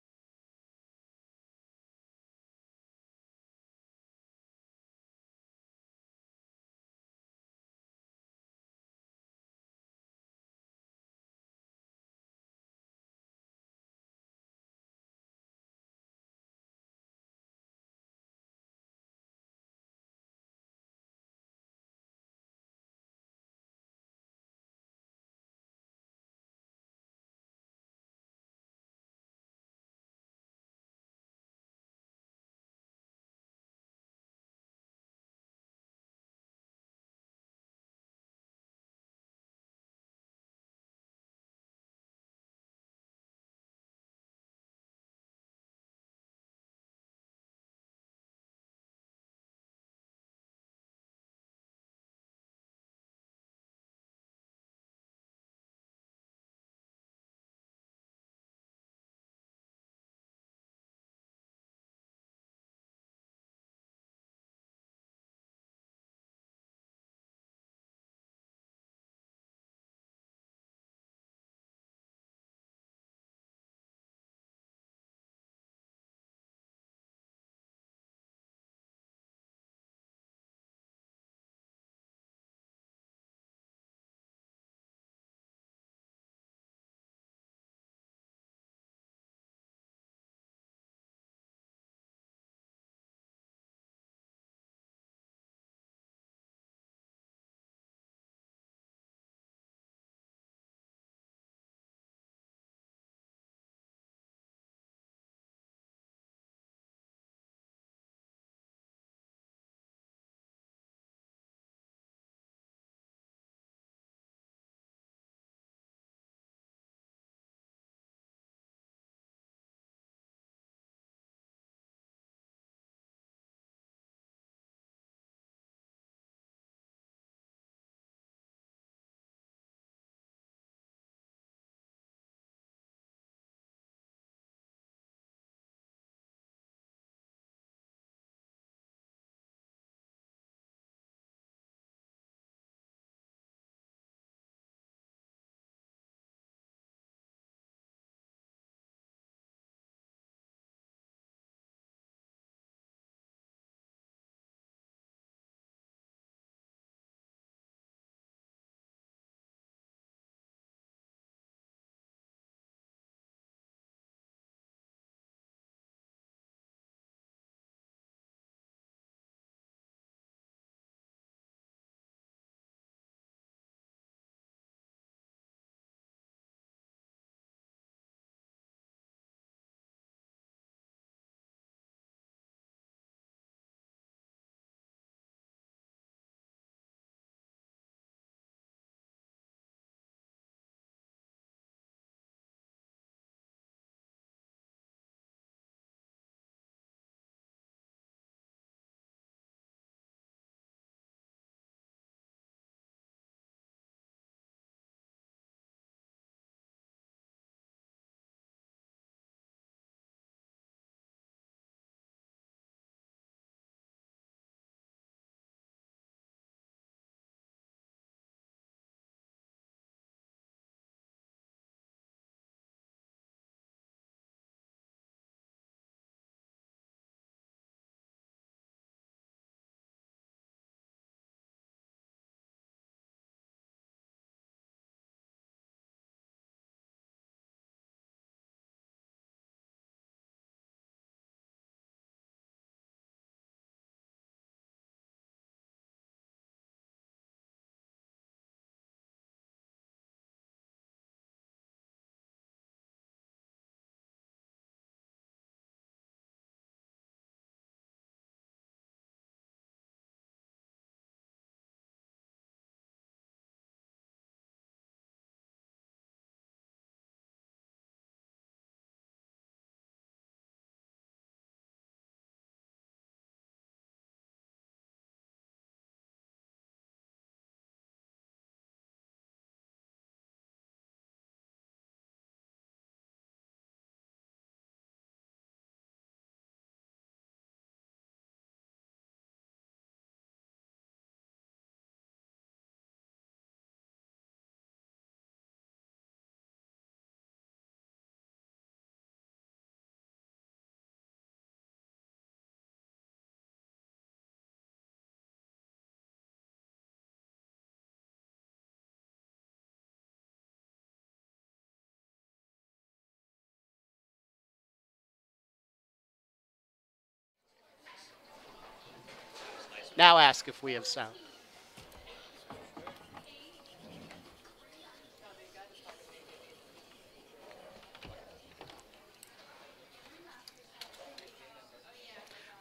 Now ask if we have sound.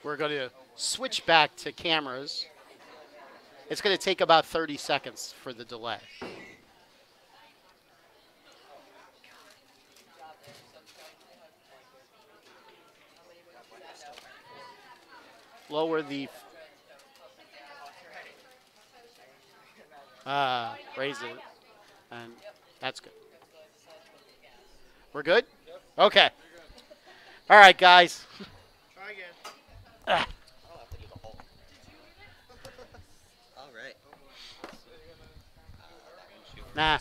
We're going to switch back to cameras. It's going to take about 30 seconds for the delay. Lower the... raise it. And that's good. We're good? Okay. All right, guys. Try again. All right. Nah.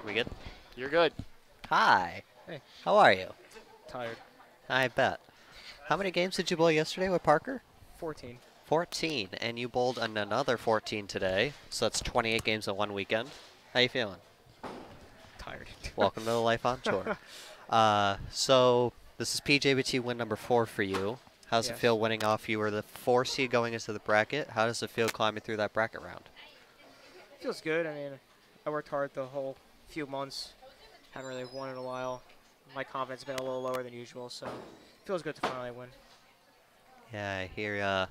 We good? You're good. Hi. Hey. How are you? Tired. I bet. How many games did you bowl yesterday with Parker? 14. 14, and you bowled another 14 today, so that's 28 games in one weekend. How you feeling? Tired. Welcome to the Life on Tour. So this is PJBT win number 4 for you. How does it Yes. feel winning off? You were the 4 seed going into the bracket. How does it feel climbing through that bracket round? Feels good. I mean, I worked hard the whole few months. Haven't really won in a while. My confidence has been a little lower than usual, so it feels good to finally win. Yeah, I hear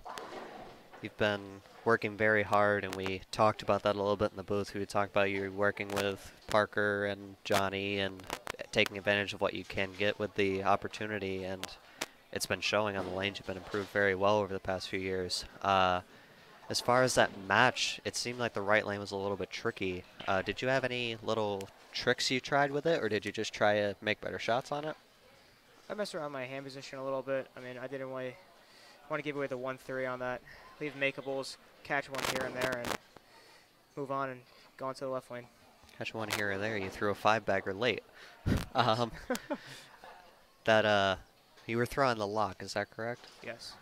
you've been working very hard, and we talked about that a little bit in the booth. We talked about you working with Parker and Johnny and taking advantage of what you can get with the opportunity, and it's been showing on the lanes. You've been improved very well over the past few years. As far as that match, it seemed like the right lane was a little bit tricky. Did you have any little tricks you tried with it, or did you just try to make better shots on it? I messed around my hand position a little bit. I mean, I didn't want to give away the 1-3 on that. Leave makeables, catch one here and there, and move on and go into the left lane. Catch one here or there. You threw a 5-bagger late. You were throwing the lock, is that correct? Yes.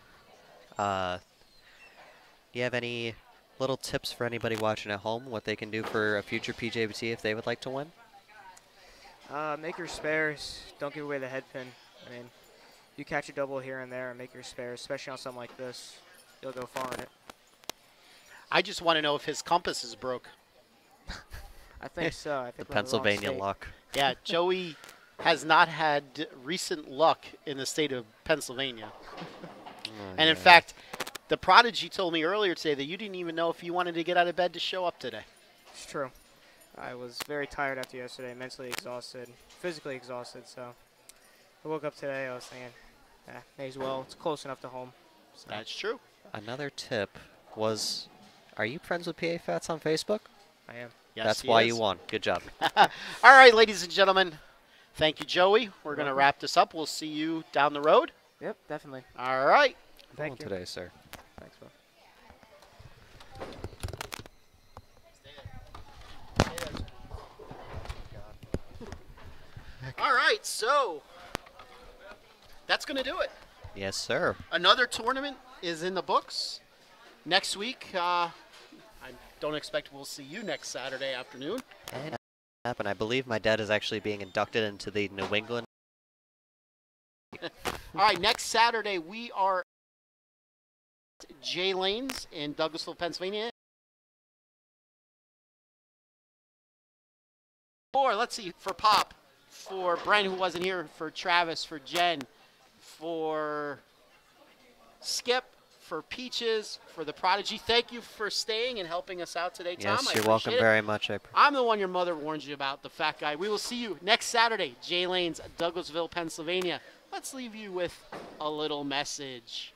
Do you have any little tips for anybody watching at home, what they can do for a future PJBT if they would like to win? Make your spares. Don't give away the head pin. I mean, you catch a double here and there and make your spares, especially on something like this. You'll go far in it. I just want to know if his compass is broke. I think so. I think The we're in wrong Pennsylvania state. luck. Yeah, Joey has not had recent luck in the state of Pennsylvania. And in fact, the Prodigy told me earlier today that you didn't even know if you wanted to get out of bed to show up today. It's true. I was very tired after yesterday, mentally exhausted, physically exhausted. So I woke up today. I was thinking, may as well. It's close enough to home. So. That's true. Another tip was, are you friends with PA Fats on Facebook? I am. Yes, That's he why is. you won. Good job. All right, ladies and gentlemen. Thank you, Joey. We're going to wrap this up. We'll see you down the road. Yep, definitely. All right. Thank you. Today, sir. Thanks, bro. All right, so that's going to do it. Yes, sir. Another tournament is in the books. Next week, I don't expect we'll see you next Saturday afternoon. And I believe my dad is actually being inducted into the New England. All right, next Saturday we are at J Lanes in Douglasville, Pennsylvania. Or let's see, for Pop, for Brent who wasn't here, for Travis, for Jen, for Skip, for Peaches, for the Prodigy. Thank you for staying and helping us out today, Tom. Yes, I you're welcome appreciate it. very much. I'm the one your mother warned you about, the fat guy. We will see you next Saturday, J Lanes, Douglasville, Pennsylvania. Let's leave you with a little message.